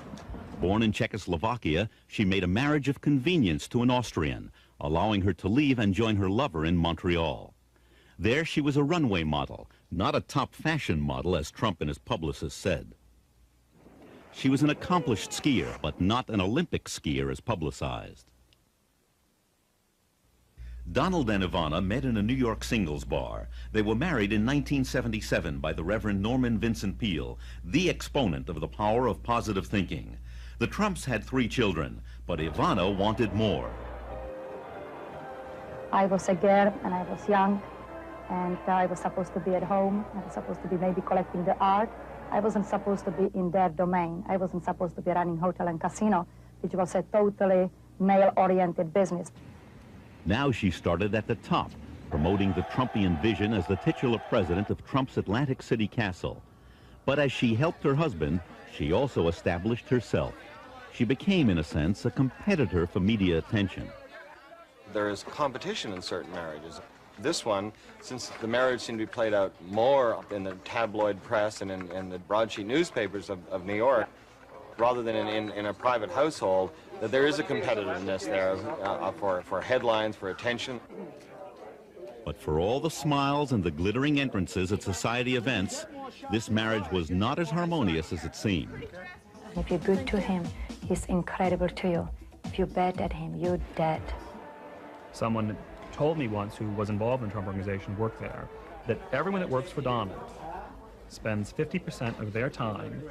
Born in Czechoslovakia, she made a marriage of convenience to an Austrian, allowing her to leave and join her lover in Montreal. There she was a runway model, not a top fashion model, as Trump and his publicist said. She was an accomplished skier, but not an Olympic skier as publicized. Donald and Ivana met in a New York singles bar. They were married in 1977 by the Reverend Norman Vincent Peale, the exponent of the power of positive thinking. The Trumps had 3 children, but Ivana wanted more. I was a girl and I was young, and I was supposed to be at home. I was supposed to be maybe collecting the art. I wasn't supposed to be in their domain. I wasn't supposed to be running hotel and casino, which was a totally male-oriented business. Now she started at the top, promoting the Trumpian vision as the titular president of Trump's Atlantic City castle. But as she helped her husband, she also established herself. She became, in a sense, a competitor for media attention. There is competition in certain marriages. This one, since the marriage seemed to be played out more in the tabloid press and in the broadsheet newspapers of New York, rather than in a private household, that there is a competitiveness there for headlines, for attention. But for all the smiles and the glittering entrances at society events, this marriage was not as harmonious as it seemed. If you're good to him, he's incredible to you. If if you bet at him, you're dead. Someone told me once who was involved in the Trump organization, worked there, that everyone that works for Donald spends 50% of their time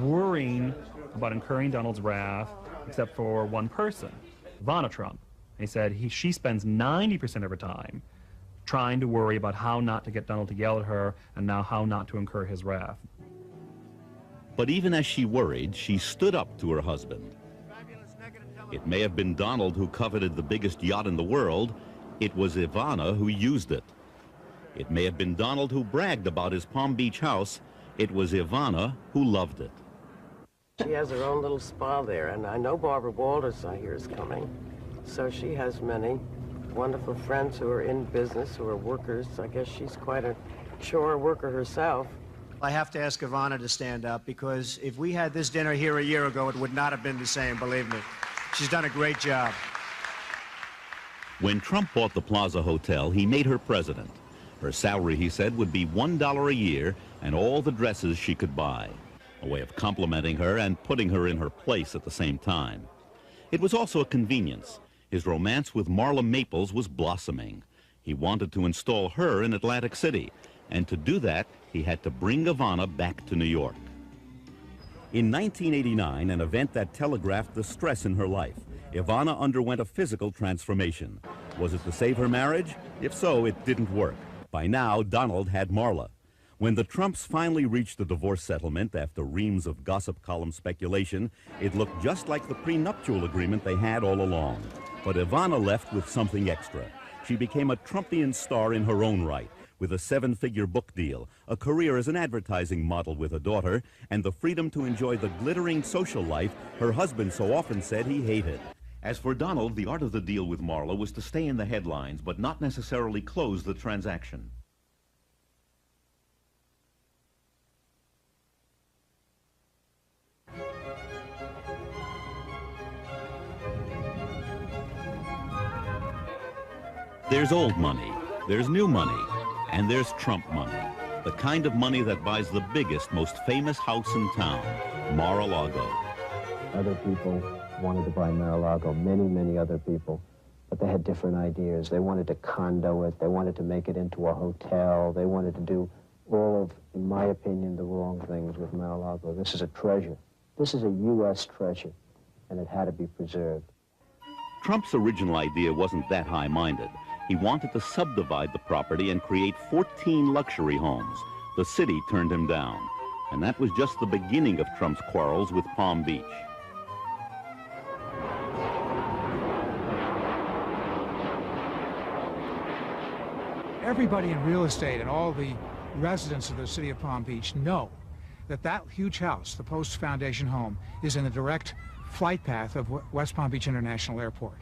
worrying about incurring Donald's wrath, except for one person, Ivana Trump. He said she spends 90% of her time trying to worry about how not to get Donald to yell at her and now how not to incur his wrath. But even as she worried, she stood up to her husband. It may have been Donald who coveted the biggest yacht in the world. It was Ivana who used it. It may have been Donald who bragged about his Palm Beach house. It was Ivana who loved it. She has her own little spa there, and I know Barbara Walters, I hear, is coming. So she has many wonderful friends who are in business, who are workers. I guess she's quite a chore worker herself. I have to ask Ivana to stand up, because if we had this dinner here a year ago, it would not have been the same, believe me. She's done a great job. When Trump bought the Plaza Hotel, he made her president. Her salary, he said, would be $1 a year and all the dresses she could buy. A way of complimenting her and putting her in her place at the same time. It was also a convenience. His romance with Marla Maples was blossoming. He wanted to install her in Atlantic City, and to do that, he had to bring Ivana back to New York. In 1989, an event that telegraphed the stress in her life, Ivana underwent a physical transformation. Was it to save her marriage? If so, it didn't work. By now, Donald had Marla. When the Trumps finally reached the divorce settlement after reams of gossip column speculation, it looked just like the prenuptial agreement they had all along. But Ivana left with something extra. She became a Trumpian star in her own right, with a 7-figure book deal, a career as an advertising model with a daughter, and the freedom to enjoy the glittering social life her husband so often said he hated. As for Donald, the art of the deal with Marla was to stay in the headlines, but not necessarily close the transaction. There's old money, there's new money, and there's Trump money. The kind of money that buys the biggest, most famous house in town, Mar-a-Lago. Other people wanted to buy Mar-a-Lago, many other people, but they had different ideas. They wanted to condo it, they wanted to make it into a hotel, they wanted to do all of, in my opinion, the wrong things with Mar-a-Lago. This is a treasure. This is a U.S. treasure, and it had to be preserved. Trump's original idea wasn't that high-minded. He wanted to subdivide the property and create 14 luxury homes. The city turned him down. And that was just the beginning of Trump's quarrels with Palm Beach. Everybody in real estate and all the residents of the city of Palm Beach know that that huge house, the Post Foundation home, is in the direct flight path of West Palm Beach International Airport.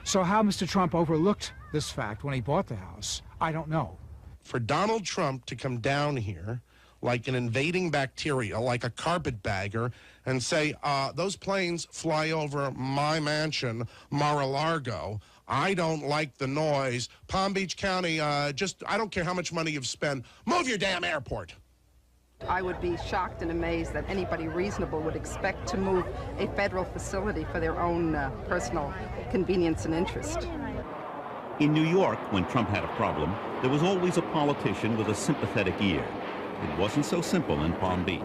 So how Mr. Trump overlooked this fact when he bought the house, I don't know. For Donald Trump to come down here like an invading bacteria, like a carpetbagger, and say, those planes fly over my mansion, Mar-a-Lago. I don't like the noise. Palm Beach County, I don't care how much money you've spent. Move your damn airport. I would be shocked and amazed that anybody reasonable would expect to move a federal facility for their own personal convenience and interest. In New York, when Trump had a problem, there was always a politician with a sympathetic ear. It wasn't so simple in Palm Beach.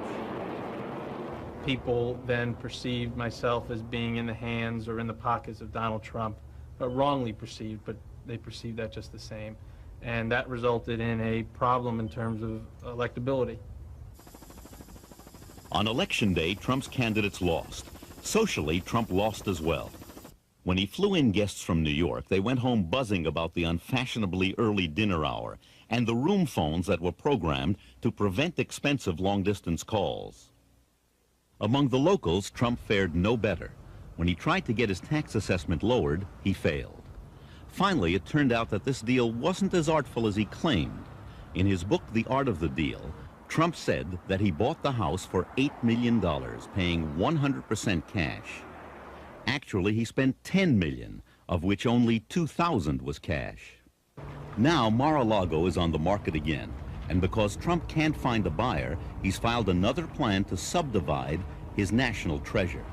People then perceived myself as being in the hands or in the pockets of Donald Trump, wrongly perceived, but they perceived that just the same. And that resulted in a problem in terms of electability. On election day, Trump's candidates lost. Socially, Trump lost as well. When he flew in guests from New York, they went home buzzing about the unfashionably early dinner hour and the room phones that were programmed to prevent expensive long-distance calls. Among the locals, Trump fared no better. When he tried to get his tax assessment lowered, he failed. Finally, it turned out that this deal wasn't as artful as he claimed. In his book, The Art of the Deal, Trump said that he bought the house for $8 million, paying 100% cash. Actually, he spent $10 million, of which only $2,000 was cash. Now, Mar-a-Lago is on the market again, and because Trump can't find a buyer, he's filed another plan to subdivide his national treasure.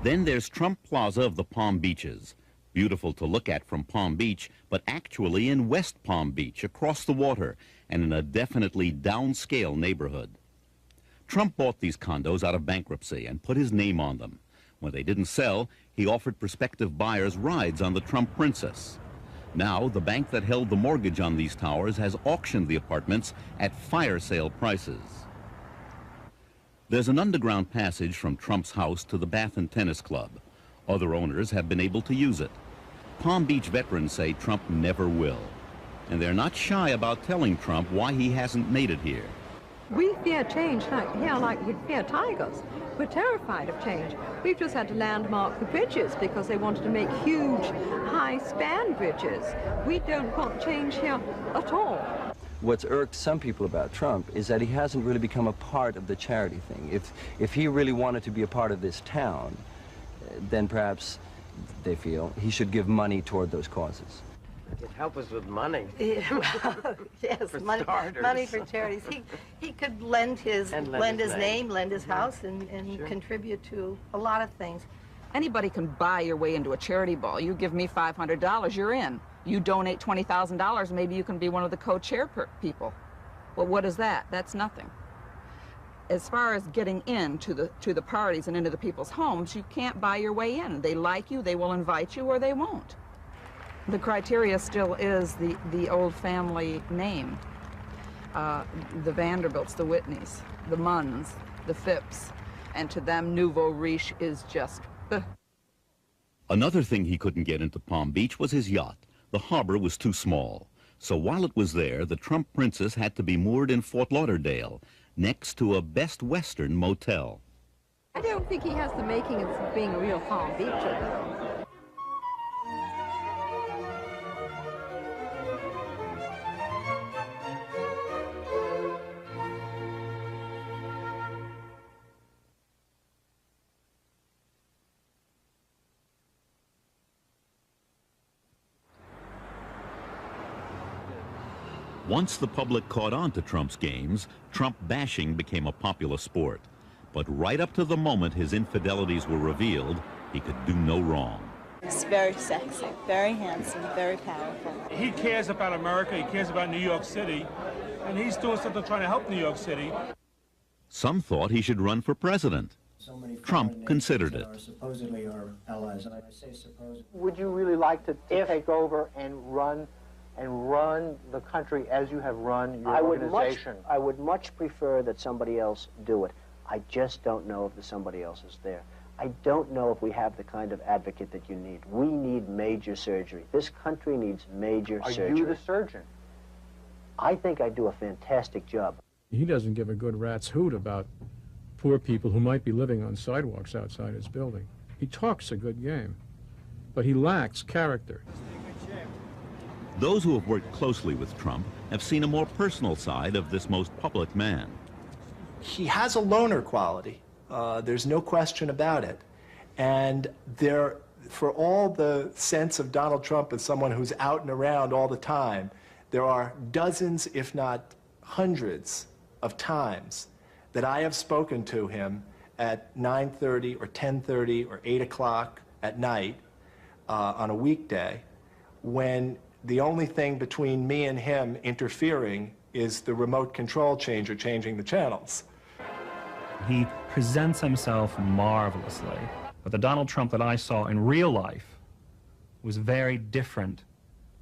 Then there's Trump Plaza of the Palm Beaches. Beautiful to look at from Palm Beach, but actually in West Palm Beach, across the water, and in a definitely downscale neighborhood. Trump bought these condos out of bankruptcy and put his name on them. When they didn't sell, he offered prospective buyers rides on the Trump Princess. Now, the bank that held the mortgage on these towers has auctioned the apartments at fire sale prices. There's an underground passage from Trump's house to the Bath and Tennis Club. Other owners have been able to use it. Palm Beach veterans say Trump never will. And they're not shy about telling Trump why he hasn't made it here. We fear change like we fear tigers. We're terrified of change. We've just had to landmark the bridges because they wanted to make huge, high-span bridges. We don't want change here at all. What's irked some people about Trump is that he hasn't really become a part of the charity thing. If he really wanted to be a part of this town, then perhaps, they feel, he should give money toward those causes. He'd help us with money. Yeah, yes, For money, starters. money for charities. He could lend his name, lend his house, and Sure. contribute to a lot of things. Anybody can buy your way into a charity ball. You give me $500, you're in. You donate $20,000, maybe you can be one of the co-chair people. Well, what is that? That's nothing. As far as getting into the parties and into the people's homes, you can't buy your way in. They like you, they will invite you, or they won't. The criteria still is the old family name. The Vanderbilts, the Whitneys, the Munns, the Phipps, and to them, nouveau riche is just... Another thing he couldn't get into Palm Beach was his yacht. The harbor was too small. So while it was there, the Trump Princess had to be moored in Fort Lauderdale, next to a Best Western motel. I don't think he has the making of being a real Palm Beacher, though. Once the public caught on to Trump's games, Trump bashing became a popular sport. But right up to the moment his infidelities were revealed, he could do no wrong. He's very sexy, very handsome, very powerful. He cares about America, he cares about New York City, and he's doing something trying to help New York City. Some thought he should run for president. Trump considered it. Supposedly our allies, and I say supposedly. Would you really like to take over and run the country as you have run your organization? I would much prefer that somebody else do it. I just don't know if the somebody else is there. I don't know if we have the kind of advocate that you need. We need major surgery. This country needs major surgery. Are you the surgeon? I think I do a fantastic job. He doesn't give a good rat's hoot about poor people who might be living on sidewalks outside his building. He talks a good game, but he lacks character. Those who have worked closely with Trump have seen a more personal side of this most public man. He has a loner quality. There's no question about it. And for all the sense of Donald Trump as someone who's out and around all the time, there are dozens, if not hundreds, of times that I have spoken to him at 9:30 or 10:30 or 8 o'clock at night on a weekday, when the only thing between me and him interfering is the remote control changer changing the channels. He presents himself marvelously. But the Donald Trump that I saw in real life was very different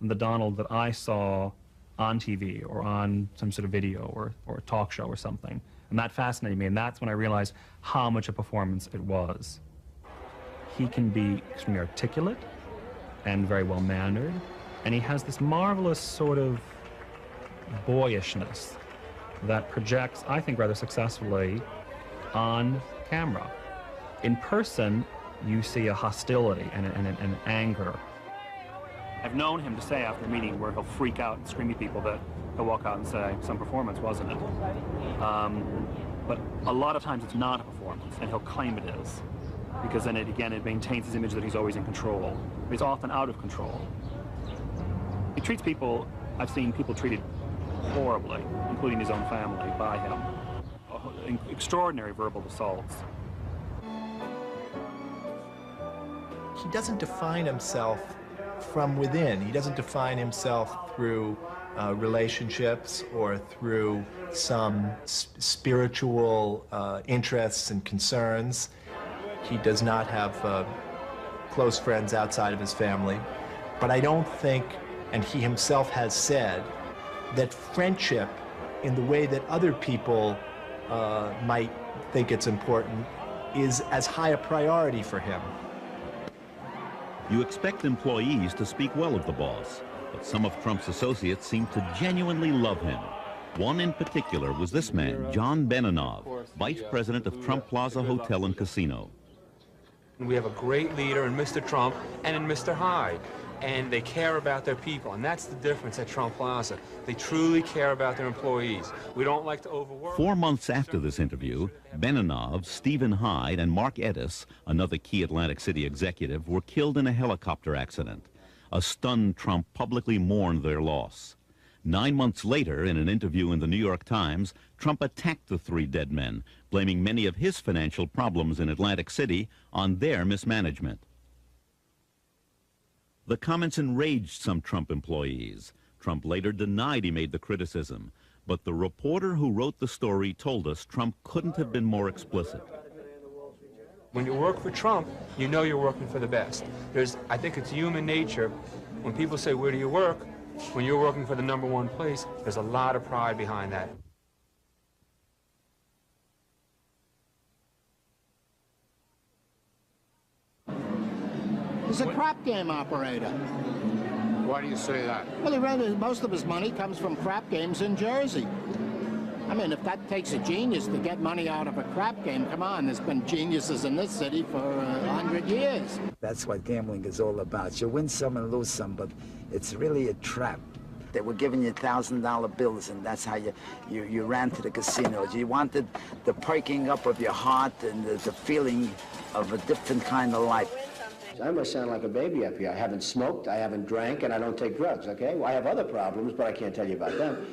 than the Donald that I saw on TV or on some sort of video or a talk show or something. And that fascinated me, and that's when I realized how much a performance it was. He can be extremely articulate and very well-mannered, and he has this marvelous sort of boyishness that projects, I think, rather successfully on camera. In person, you see a hostility and an anger. I've known him to say after a meeting where he'll freak out and scream at people that he'll walk out and say, some performance, wasn't it? But a lot of times it's not a performance, and he'll claim it is, because then it maintains his image that he's always in control. He's often out of control. He treats people, I've seen people treated horribly, including his own family, by him. Extraordinary verbal assaults. he doesn't define himself from within. He doesn't define himself through relationships or through some spiritual interests and concerns. He does not have close friends outside of his family. But I don't think, and he himself has said, that friendship in the way that other people might think it's important is as high a priority for him. You expect employees to speak well of the boss, but some of Trump's associates seem to genuinely love him. One in particular was this man, John Beninoff, vice president of Trump Plaza Hotel and Casino. We have a great leader in Mr. Trump and in Mr. Hyde, and they care about their people, and that's the difference at Trump Plaza. They truly care about their employees. We don't like to overwork. 4 months after this interview, Beninoff, Stephen Hyde, and Mark Edis, another key Atlantic City executive, were killed in a helicopter accident. A stunned Trump publicly mourned their loss. 9 months later, in an interview in the New York Times, Trump attacked the 3 dead men, blaming many of his financial problems in Atlantic City on their mismanagement. The comments enraged some Trump employees. Trump later denied he made the criticism, but the reporter who wrote the story told us Trump couldn't have been more explicit. When you work for Trump, you know you're working for the best. I think it's human nature. When people say, where do you work? When you're working for the #1 place, there's a lot of pride behind that. He's a crap game operator. Why do you say that? Well, most of his money comes from crap games in Jersey. I mean, if that takes a genius to get money out of a crap game, come on, there's been geniuses in this city for 100 years. That's what gambling is all about. You win some and lose some, but it's really a trap. They were giving you $1,000 bills, and that's how you ran to the casinos. You wanted the perking up of your heart and the feeling of a different kind of life. I must sound like a baby up here. I haven't smoked, I haven't drank, and I don't take drugs, okay? Well, I have other problems, but I can't tell you about them.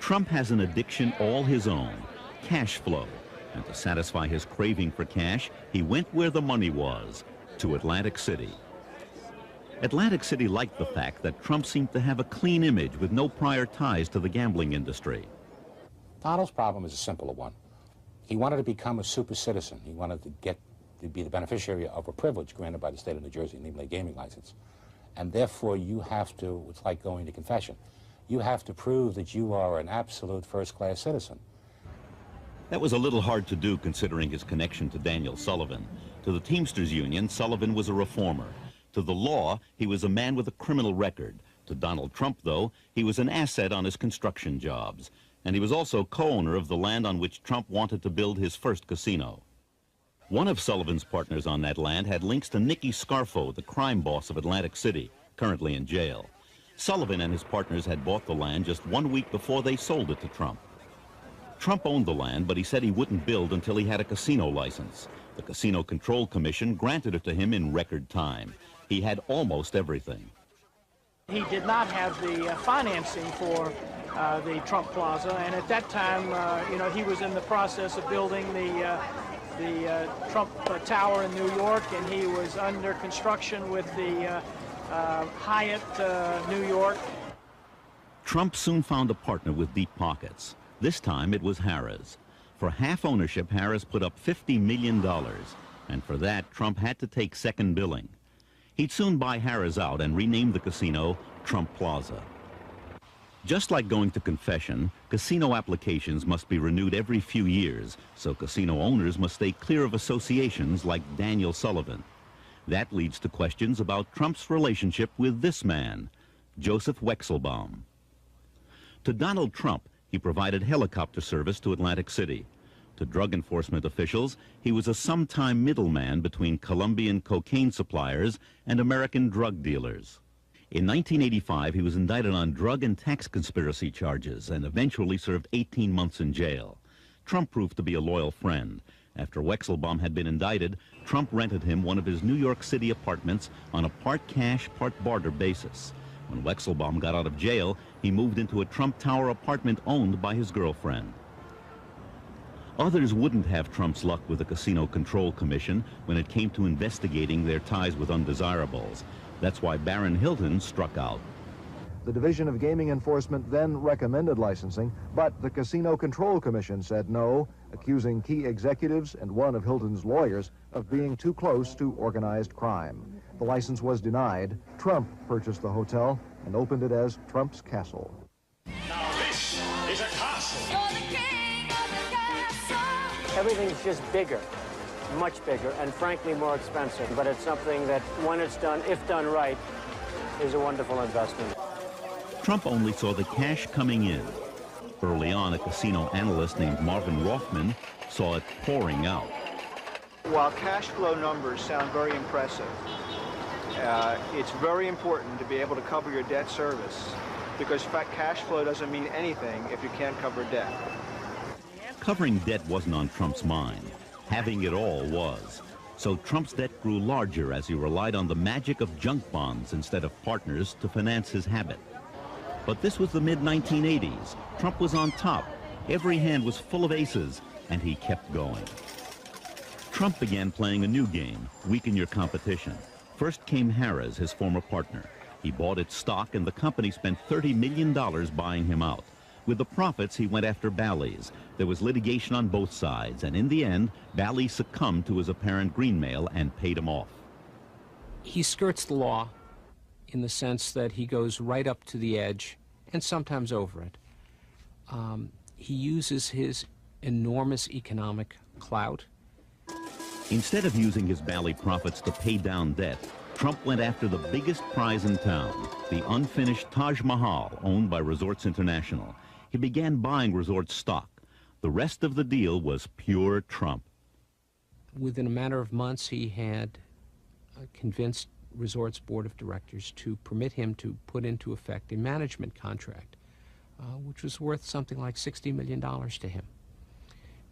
Trump has an addiction all his own, cash flow. And to satisfy his craving for cash, he went where the money was, to Atlantic City. Atlantic City liked the fact that Trump seemed to have a clean image with no prior ties to the gambling industry. Donald's problem is a simpler one. He wanted to become a super citizen. He wanted to be the beneficiary of a privilege granted by the state of New Jersey, namely a gaming license. And therefore you have to, it's like going to confession, you have to prove that you are an absolute first-class citizen. That was a little hard to do considering his connection to Daniel Sullivan. To the Teamsters Union, Sullivan was a reformer. To the law, he was a man with a criminal record. To Donald Trump, though, he was an asset on his construction jobs. And he was also co-owner of the land on which Trump wanted to build his first casino. One of Sullivan's partners on that land had links to Nicky Scarfo, the crime boss of Atlantic City, currently in jail. Sullivan and his partners had bought the land just 1 week before they sold it to Trump. Trump owned the land, but he said he wouldn't build until he had a casino license. The Casino Control Commission granted it to him in record time. He had almost everything. He did not have the financing for the Trump Plaza, and at that time, he was in the process of building the Trump Tower in New York, and he was under construction with the Hyatt New York. Trump soon found a partner with deep pockets. This time it was Harrah's. For half ownership, Harrah's put up $50 million, and for that, Trump had to take second billing. He'd soon buy Harrah's out and rename the casino Trump Plaza. Just like going to confession, casino applications must be renewed every few years, so casino owners must stay clear of associations like Daniel Sullivan. That leads to questions about Trump's relationship with this man, Joseph Wexelbaum. To Donald Trump, he provided helicopter service to Atlantic City. To drug enforcement officials, he was a sometime middleman between Colombian cocaine suppliers and American drug dealers. In 1985, he was indicted on drug and tax conspiracy charges and eventually served 18 months in jail. Trump proved to be a loyal friend. After Wexelbaum had been indicted, Trump rented him one of his New York City apartments on a part cash, part barter basis. When Wexelbaum got out of jail, he moved into a Trump Tower apartment owned by his girlfriend. Others wouldn't have Trump's luck with the Casino Control Commission when it came to investigating their ties with undesirables. That's why Baron Hilton struck out. The Division of Gaming Enforcement then recommended licensing, but the Casino Control Commission said no, accusing key executives and one of Hilton's lawyers of being too close to organized crime. The license was denied. Trump purchased the hotel and opened it as Trump's Castle. Now this is a castle. Everything's just bigger, much bigger, and frankly more expensive. But it's something that, when it's done, if done right, is a wonderful investment. Trump only saw the cash coming in. Early on, a casino analyst named Marvin Rothman saw it pouring out. While cash flow numbers sound very impressive, it's very important to be able to cover your debt service, because in fact cash flow doesn't mean anything if you can't cover debt. Covering debt wasn't on Trump's mind. Having it all was. So Trump's debt grew larger as he relied on the magic of junk bonds instead of partners to finance his habit. But this was the mid-1980s. Trump was on top. Every hand was full of aces, and he kept going. Trump began playing a new game, weaken your competition. First came Harrah's, his former partner. He bought its stock, and the company spent $30 million buying him out. With the profits, he went after Bally's. There was litigation on both sides, and in the end, Bally's succumbed to his apparent greenmail and paid him off. He skirts the law in the sense that he goes right up to the edge and sometimes over it. He uses his enormous economic clout. Instead of using his Bally profits to pay down debt, Trump went after the biggest prize in town, the unfinished Taj Mahal, owned by Resorts International. He began buying resort stock. The rest of the deal was pure Trump. Within a matter of months, he had convinced Resorts Board of Directors to permit him to put into effect a management contract, which was worth something like $60 million to him.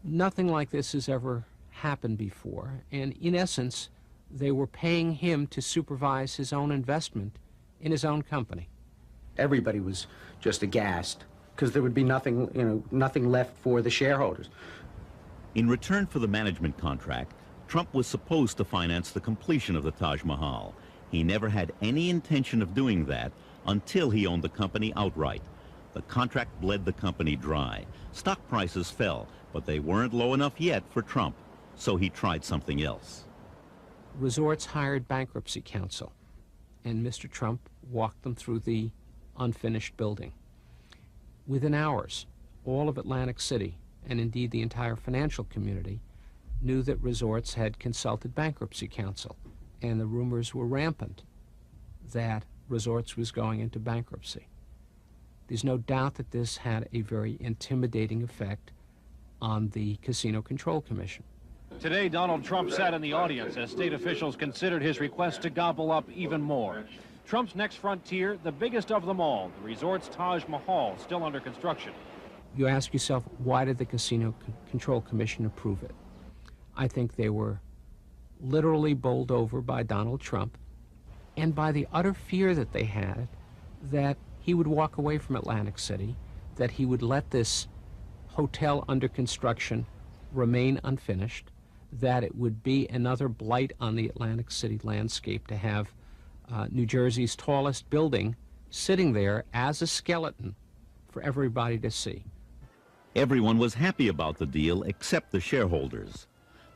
Nothing like this has ever happened before, and in essence, they were paying him to supervise his own investment in his own company. Everybody was just aghast, because there would be nothing, nothing left for the shareholders. In return for the management contract, Trump was supposed to finance the completion of the Taj Mahal. He never had any intention of doing that until he owned the company outright. The contract bled the company dry. Stock prices fell, but they weren't low enough yet for Trump, so he tried something else. Resorts hired bankruptcy counsel, and Mr. Trump walked them through the unfinished building. Within hours, all of Atlantic City, and indeed the entire financial community, knew that Resorts had consulted bankruptcy counsel, and the rumors were rampant that Resorts was going into bankruptcy. There's no doubt that this had a very intimidating effect on the Casino Control Commission. Today, Donald Trump sat in the audience as state officials considered his request to gobble up even more. Trump's next frontier, the biggest of them all, the resort's Taj Mahal, still under construction. You ask yourself, why did the Casino Control Commission approve it? I think they were literally bowled over by Donald Trump and by the utter fear that they had that he would walk away from Atlantic City, that he would let this hotel under construction remain unfinished, that it would be another blight on the Atlantic City landscape to have New Jersey's tallest building sitting there as a skeleton for everybody to see. Everyone was happy about the deal except the shareholders.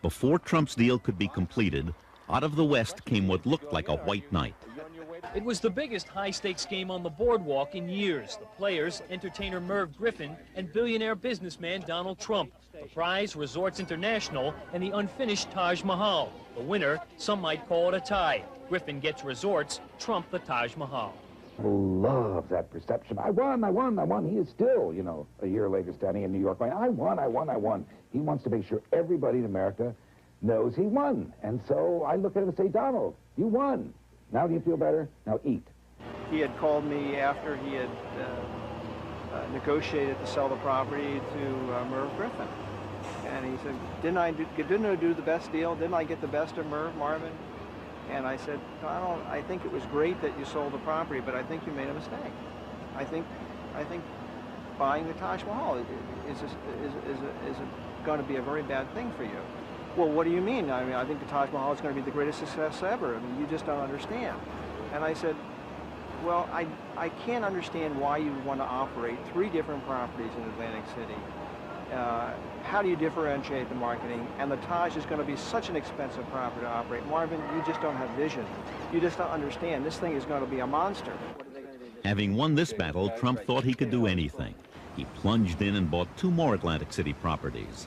Before Trump's deal could be completed, out of the West came what looked like a white knight. It was the biggest high-stakes game on the boardwalk in years. The players, entertainer Merv Griffin and billionaire businessman Donald Trump. The prize, Resorts International, and the unfinished Taj Mahal. The winner, some might call it a tie. Griffin gets Resorts, Trump the Taj Mahal. Love that perception. I won. He is still, a year later standing in New York going, I won. He wants to make sure everybody in America knows he won. And so I look at him and say, Donald, you won. Now do you feel better? Now eat. He had called me after he had negotiated to sell the property to Merv Griffin. And he said, didn't I do the best deal? Didn't I get the best of Merv, Marvin? And I said, I think it was great that you sold the property, but I think you made a mistake. I think buying the Taj Mahal is going to be a very bad thing for you. Well, what do you mean? I mean, I think the Taj Mahal is going to be the greatest success ever. I mean, you just don't understand. And I said, well, I can't understand why you want to operate 3 different properties in Atlantic City. How do you differentiate the marketing? And the Taj is going to be such an expensive property to operate. Marvin, you just don't have vision. You just don't understand. This thing is going to be a monster. Having won this battle, Trump thought he could do anything. He plunged in and bought 2 more Atlantic City properties.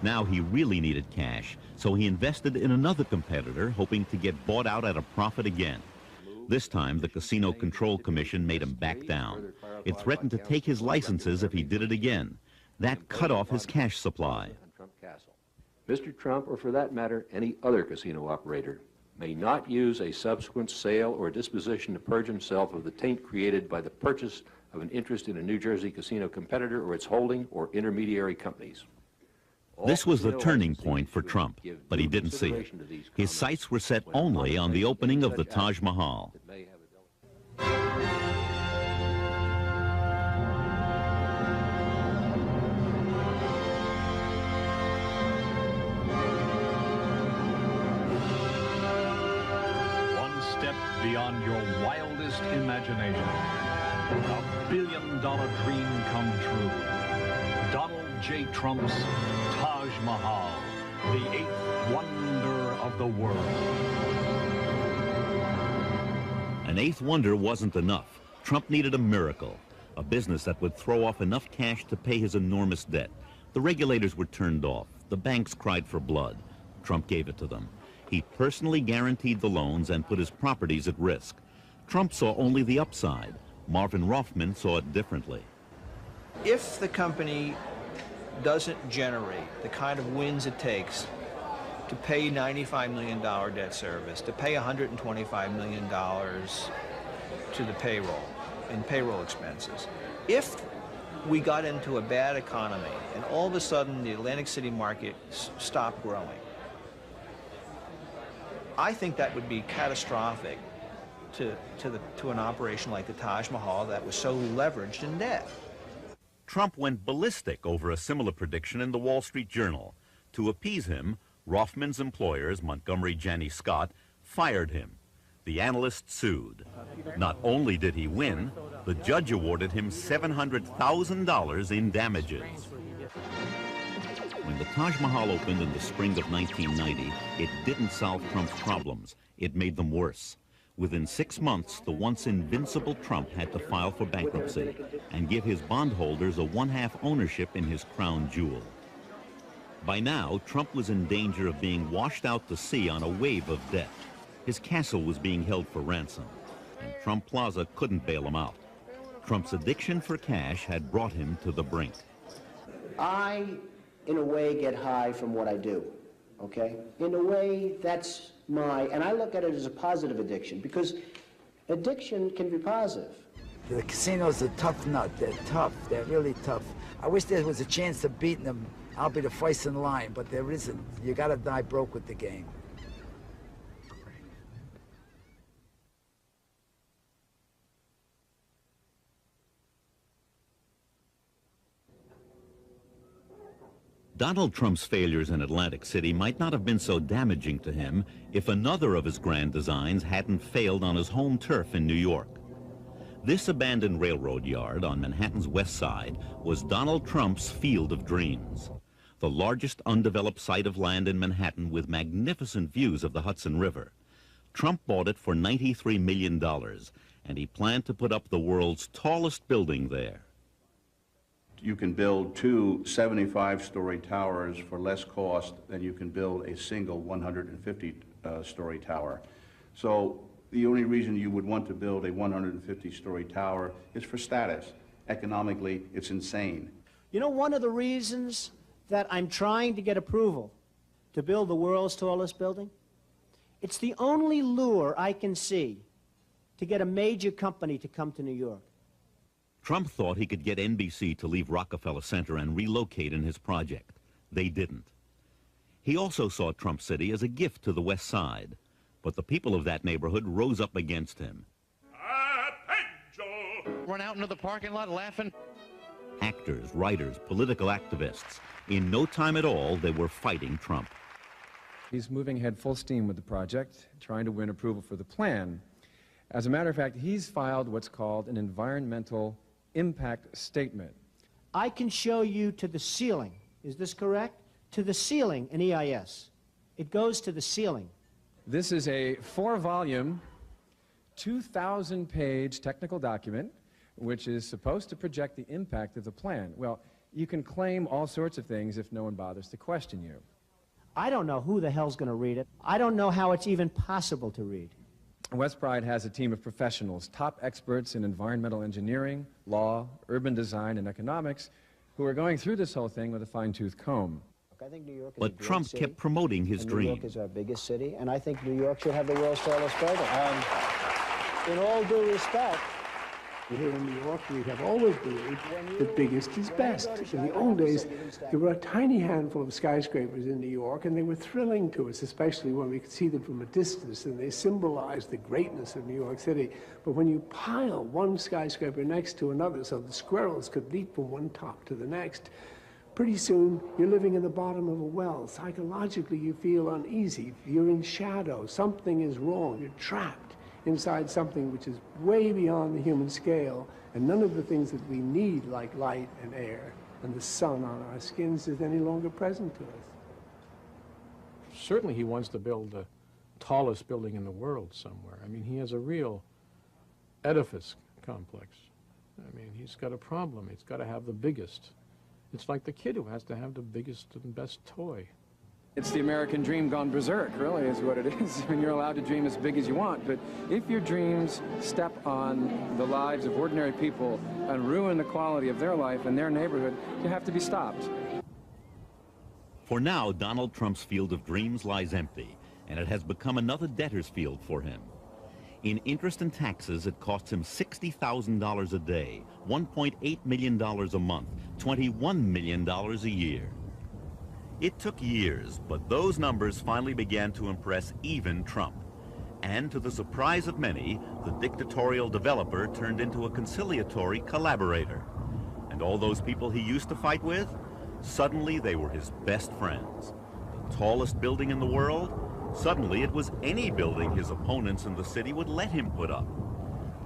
Now he really needed cash, so he invested in another competitor, hoping to get bought out at a profit again. This time, the Casino Control Commission made him back down. It threatened to take his licenses if he did it again. That cut off his cash supply. Mr. Trump, or for that matter, any other casino operator, may not use a subsequent sale or disposition to purge himself of the taint created by the purchase of an interest in a New Jersey casino competitor or its holding or intermediary companies. This was the turning point for Trump, but he didn't see it. His sights were set only on the opening of the Taj Mahal. One step beyond your wildest imagination. A billion-dollar dream come true. Donald J. Trump's Taj Mahal, the 8th wonder of the world. An 8th wonder wasn't enough. Trump needed a miracle, a business that would throw off enough cash to pay his enormous debt. The regulators were turned off. The banks cried for blood. Trump gave it to them. He personally guaranteed the loans and put his properties at risk. Trump saw only the upside. Marvin Roffman saw it differently. If the company doesn't generate the kind of wins it takes to pay $95 million debt service, to pay $125 million to the payroll, in payroll expenses, if we got into a bad economy and all of a sudden the Atlantic City market stopped growing, I think that would be catastrophic to an operation like the Taj Mahal that was so leveraged in debt. Trump went ballistic over a similar prediction in the Wall Street Journal. To appease him, Roffman's employers, Montgomery Janney Scott, fired him. The analyst sued. Not only did he win, the judge awarded him $700,000 in damages. When the Taj Mahal opened in the spring of 1990, it didn't solve Trump's problems. It made them worse. Within 6 months, the once invincible Trump had to file for bankruptcy and give his bondholders a 1/2 ownership in his crown jewel. By now, Trump was in danger of being washed out to sea on a wave of debt. His castle was being held for ransom, and Trump Plaza couldn't bail him out. Trump's addiction for cash had brought him to the brink. I, in a way, get high from what I do, okay? In a way, that's and I look at it as a positive addiction, because addiction can be positive. The casinos are tough nut. They're tough. They're really tough. I wish there was a chance of beating them. I'll be the first in line, but there isn't. You gotta die broke with the game. Donald Trump's failures in Atlantic City might not have been so damaging to him if another of his grand designs hadn't failed on his home turf in New York. This abandoned railroad yard on Manhattan's west side was Donald Trump's Field of Dreams, the largest undeveloped site of land in Manhattan with magnificent views of the Hudson River. Trump bought it for $93 million, and he planned to put up the world's tallest building there. You can build 2 75-story towers for less cost than you can build a single 150-story tower. So the only reason you would want to build a 150-story tower is for status. Economically, it's insane. You know, one of the reasons that I'm trying to get approval to build the world's tallest building, it's the only lure I can see to get a major company to come to New York. Trump thought he could get NBC to leave Rockefeller Center and relocate in his project. They didn't. He also saw Trump City as a gift to the West Side, but the people of that neighborhood rose up against him. Run out into the parking lot laughing. Actors, writers, political activists. In no time at all, they were fighting Trump. He's moving ahead full steam with the project, trying to win approval for the plan. As a matter of fact, he's filed what's called an environmental impact statement. I can show you to the ceiling. Is this correct? To the ceiling in EIS. It goes to the ceiling. This is a 4-volume, 2,000-page technical document which is supposed to project the impact of the plan. Well, you can claim all sorts of things if no one bothers to question you. I don't know who the hell's going to read it. I don't know how it's even possible to read. West Pride has a team of professionals, top experts in environmental engineering, law, urban design, and economics, who are going through this whole thing with a fine-tooth comb. I think New York is But Trump kept promoting his dream. New York is our biggest city, and I think New York should have the world's tallest building. In all due respect, here in New York, we have always believed that biggest is best. In the old days, there were a tiny handful of skyscrapers in New York, and they were thrilling to us, especially when we could see them from a distance, and they symbolized the greatness of New York City. But when you pile one skyscraper next to another so the squirrels could leap from one top to the next, pretty soon you're living in the bottom of a well. Psychologically, you feel uneasy. You're in shadow. Something is wrong. You're trapped inside something which is way beyond the human scale, and none of the things that we need, like light and air and the sun on our skins, is any longer present to us. Certainly he wants to build the tallest building in the world somewhere. I mean, he has a real edifice complex. I mean, he's got a problem. He's got to have the biggest. It's like the kid who has to have the biggest and best toy. It's the American dream gone berserk, really, is what it is. I mean, you're allowed to dream as big as you want, but if your dreams step on the lives of ordinary people and ruin the quality of their life and their neighborhood, you have to be stopped. For now, Donald Trump's field of dreams lies empty, and it has become another debtor's field for him. In interest and taxes, it costs him $60,000 a day, $1.8 million a month, $21 million a year. It took years, but those numbers finally began to impress even Trump. And to the surprise of many, the dictatorial developer turned into a conciliatory collaborator. And all those people he used to fight with, suddenly they were his best friends. The tallest building in the world, suddenly it was any building his opponents in the city would let him put up.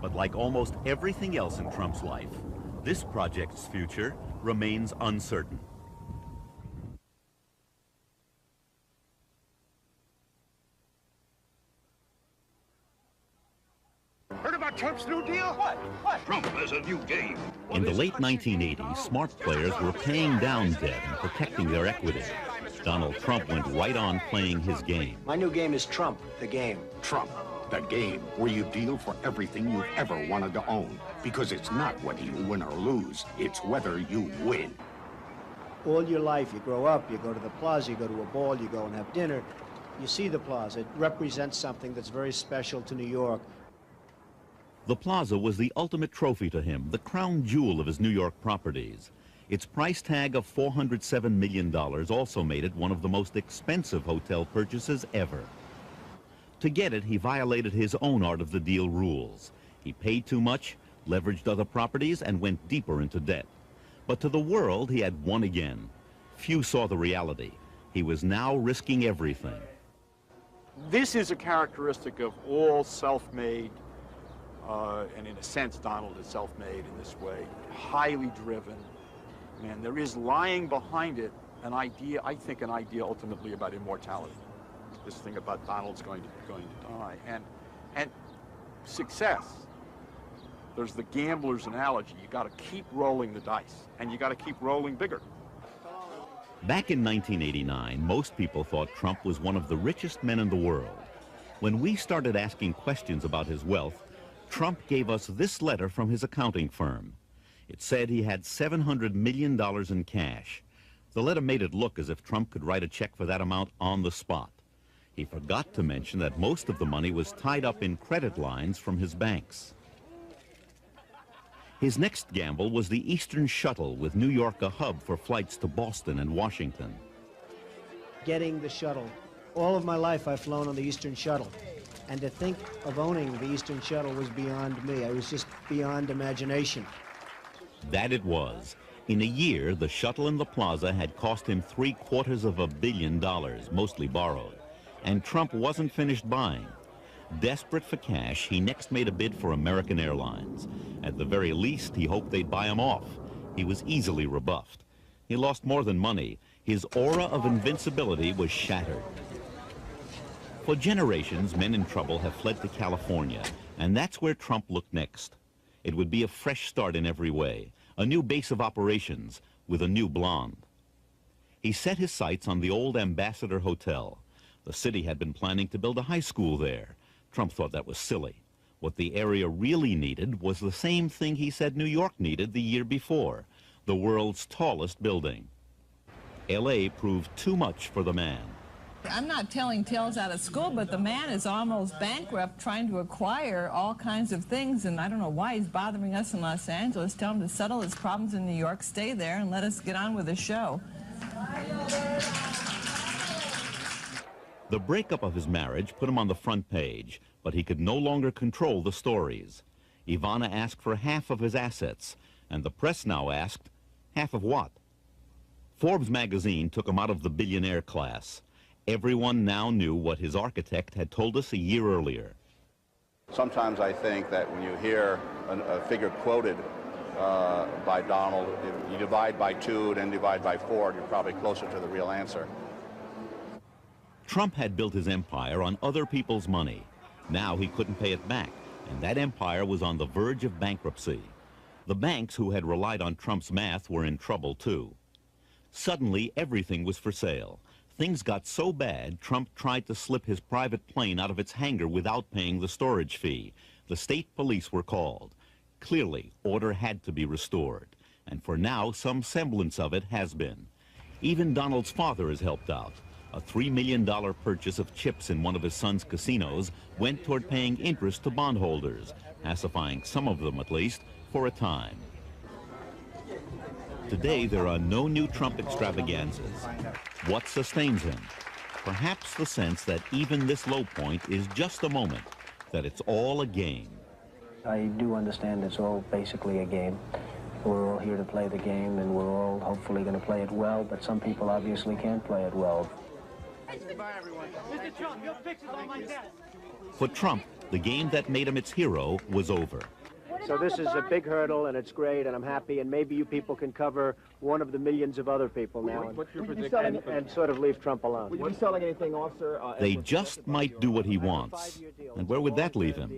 But like almost everything else in Trump's life, this project's future remains uncertain. Heard about Trump's New Deal? What? Trump has a new game. In the late 1980s, smart players were paying down debt and protecting their equity. Donald Trump went right on playing his game. my new game is Trump, the game. Trump, the game where you deal for everything you've ever wanted to own. Because it's not whether you win or lose, it's whether you win. All your life, you grow up, you go to the plaza, you go to a ball, you go and have dinner. You see the plaza. It represents something that's very special to New York. The plaza was the ultimate trophy to him, the crown jewel of his New York properties. Its price tag of $407 million also made it one of the most expensive hotel purchases ever. To get it, he violated his own art of the deal rules. He paid too much, leveraged other properties, and went deeper into debt. But to the world, he had won again. Few saw the reality. He was now risking everything. This is a characteristic of all self-made, and in a sense, Donald is self-made in this way, highly driven. And there is lying behind it an idea, I think an idea ultimately about immortality. This thing about Donald's going to die. And success, there's the gambler's analogy. You got to keep rolling the dice, and you got to keep rolling bigger. Back in 1989, most people thought Trump was one of the richest men in the world. When we started asking questions about his wealth, Trump gave us this letter from his accounting firm. It said he had $700 million in cash. The letter made it look as if Trump could write a check for that amount on the spot. He forgot to mention that most of the money was tied up in credit lines from his banks. His next gamble was the Eastern Shuttle, with New York a hub for flights to Boston and Washington. Getting the shuttle. All of my life I've flown on the Eastern Shuttle. And to think of owning the Eastern Shuttle was beyond me. I was just beyond imagination. That it was. In a year, the shuttle in the plaza had cost him $750 million, mostly borrowed. And Trump wasn't finished buying. Desperate for cash, he next made a bid for American Airlines. At the very least, he hoped they'd buy him off. He was easily rebuffed. He lost more than money. His aura of invincibility was shattered. For generations, men in trouble have fled to California, and that's where Trump looked next. It would be a fresh start in every way, a new base of operations with a new blonde. He set his sights on the old Ambassador Hotel. The city had been planning to build a high school there. Trump thought that was silly. What the area really needed was the same thing he said New York needed the year before, the world's tallest building. L.A. proved too much for the man. I'm not telling tales out of school, but the man is almost bankrupt trying to acquire all kinds of things, and I don't know why he's bothering us in Los Angeles. Tell him to settle his problems in New York, stay there, and let us get on with the show. The breakup of his marriage put him on the front page, but he could no longer control the stories. Ivana asked for half of his assets, and the press now asked, half of what? Forbes magazine took him out of the billionaire class. Everyone now knew what his architect had told us a year earlier. Sometimes I think that when you hear a figure quoted by Donald, if you divide by 2 and then divide by 4, you're probably closer to the real answer. Trump had built his empire on other people's money. Now he couldn't pay it back, and that empire was on the verge of bankruptcy. The banks who had relied on Trump's math were in trouble too. Suddenly, everything was for sale. Things got so bad, Trump tried to slip his private plane out of its hangar without paying the storage fee. The state police were called. Clearly, order had to be restored. And for now, some semblance of it has been. Even Donald's father has helped out. A $3 million purchase of chips in one of his son's casinos went toward paying interest to bondholders, pacifying some of them at least, for a time. Today, there are no new Trump extravaganzas. What sustains him? Perhaps the sense that even this low point is just a moment, that it's all a game. I do understand it's all basically a game. We're all here to play the game, and we're all hopefully going to play it well, but some people obviously can't play it well. Goodbye, everyone. Mr. Trump, your picture's on my desk. For Trump, the game that made him its hero was over. So this is a big hurdle, and it's great, and I'm happy, and maybe you people can cover one of the millions of other people now and sort of leave Trump alone. Would you be selling anything off, sir? They just might do what he wants. And where would that leave him?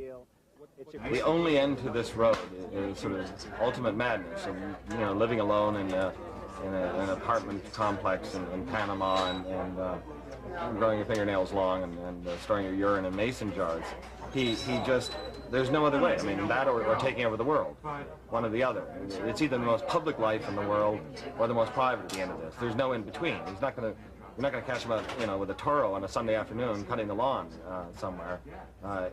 The only end to this road is sort of ultimate madness, and living alone in an apartment complex in Panama and growing your fingernails long and storing your urine in mason jars. He just, there's no other way. I mean, that or taking over the world, one or the other. It's either the most public life in the world or the most private at the end of this. There's no in between. He's not going to. You're not going to catch him out, with a Toro on a Sunday afternoon cutting the lawn somewhere.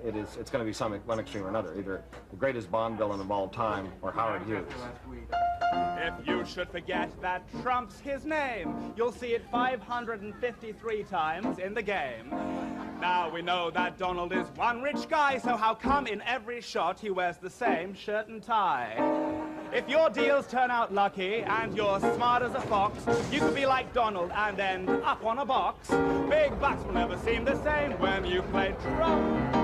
It's going to be one extreme or another, either the greatest Bond villain of all time or Howard Hughes. If you should forget that Trump's his name, you'll see it 553 times in the game. Now we know that Donald is one rich guy, so how come in every shot he wears the same shirt and tie? If your deals turn out lucky and you're smart as a fox, you could be like Donald and end up on a box. Big bucks will never seem the same when you play Trump.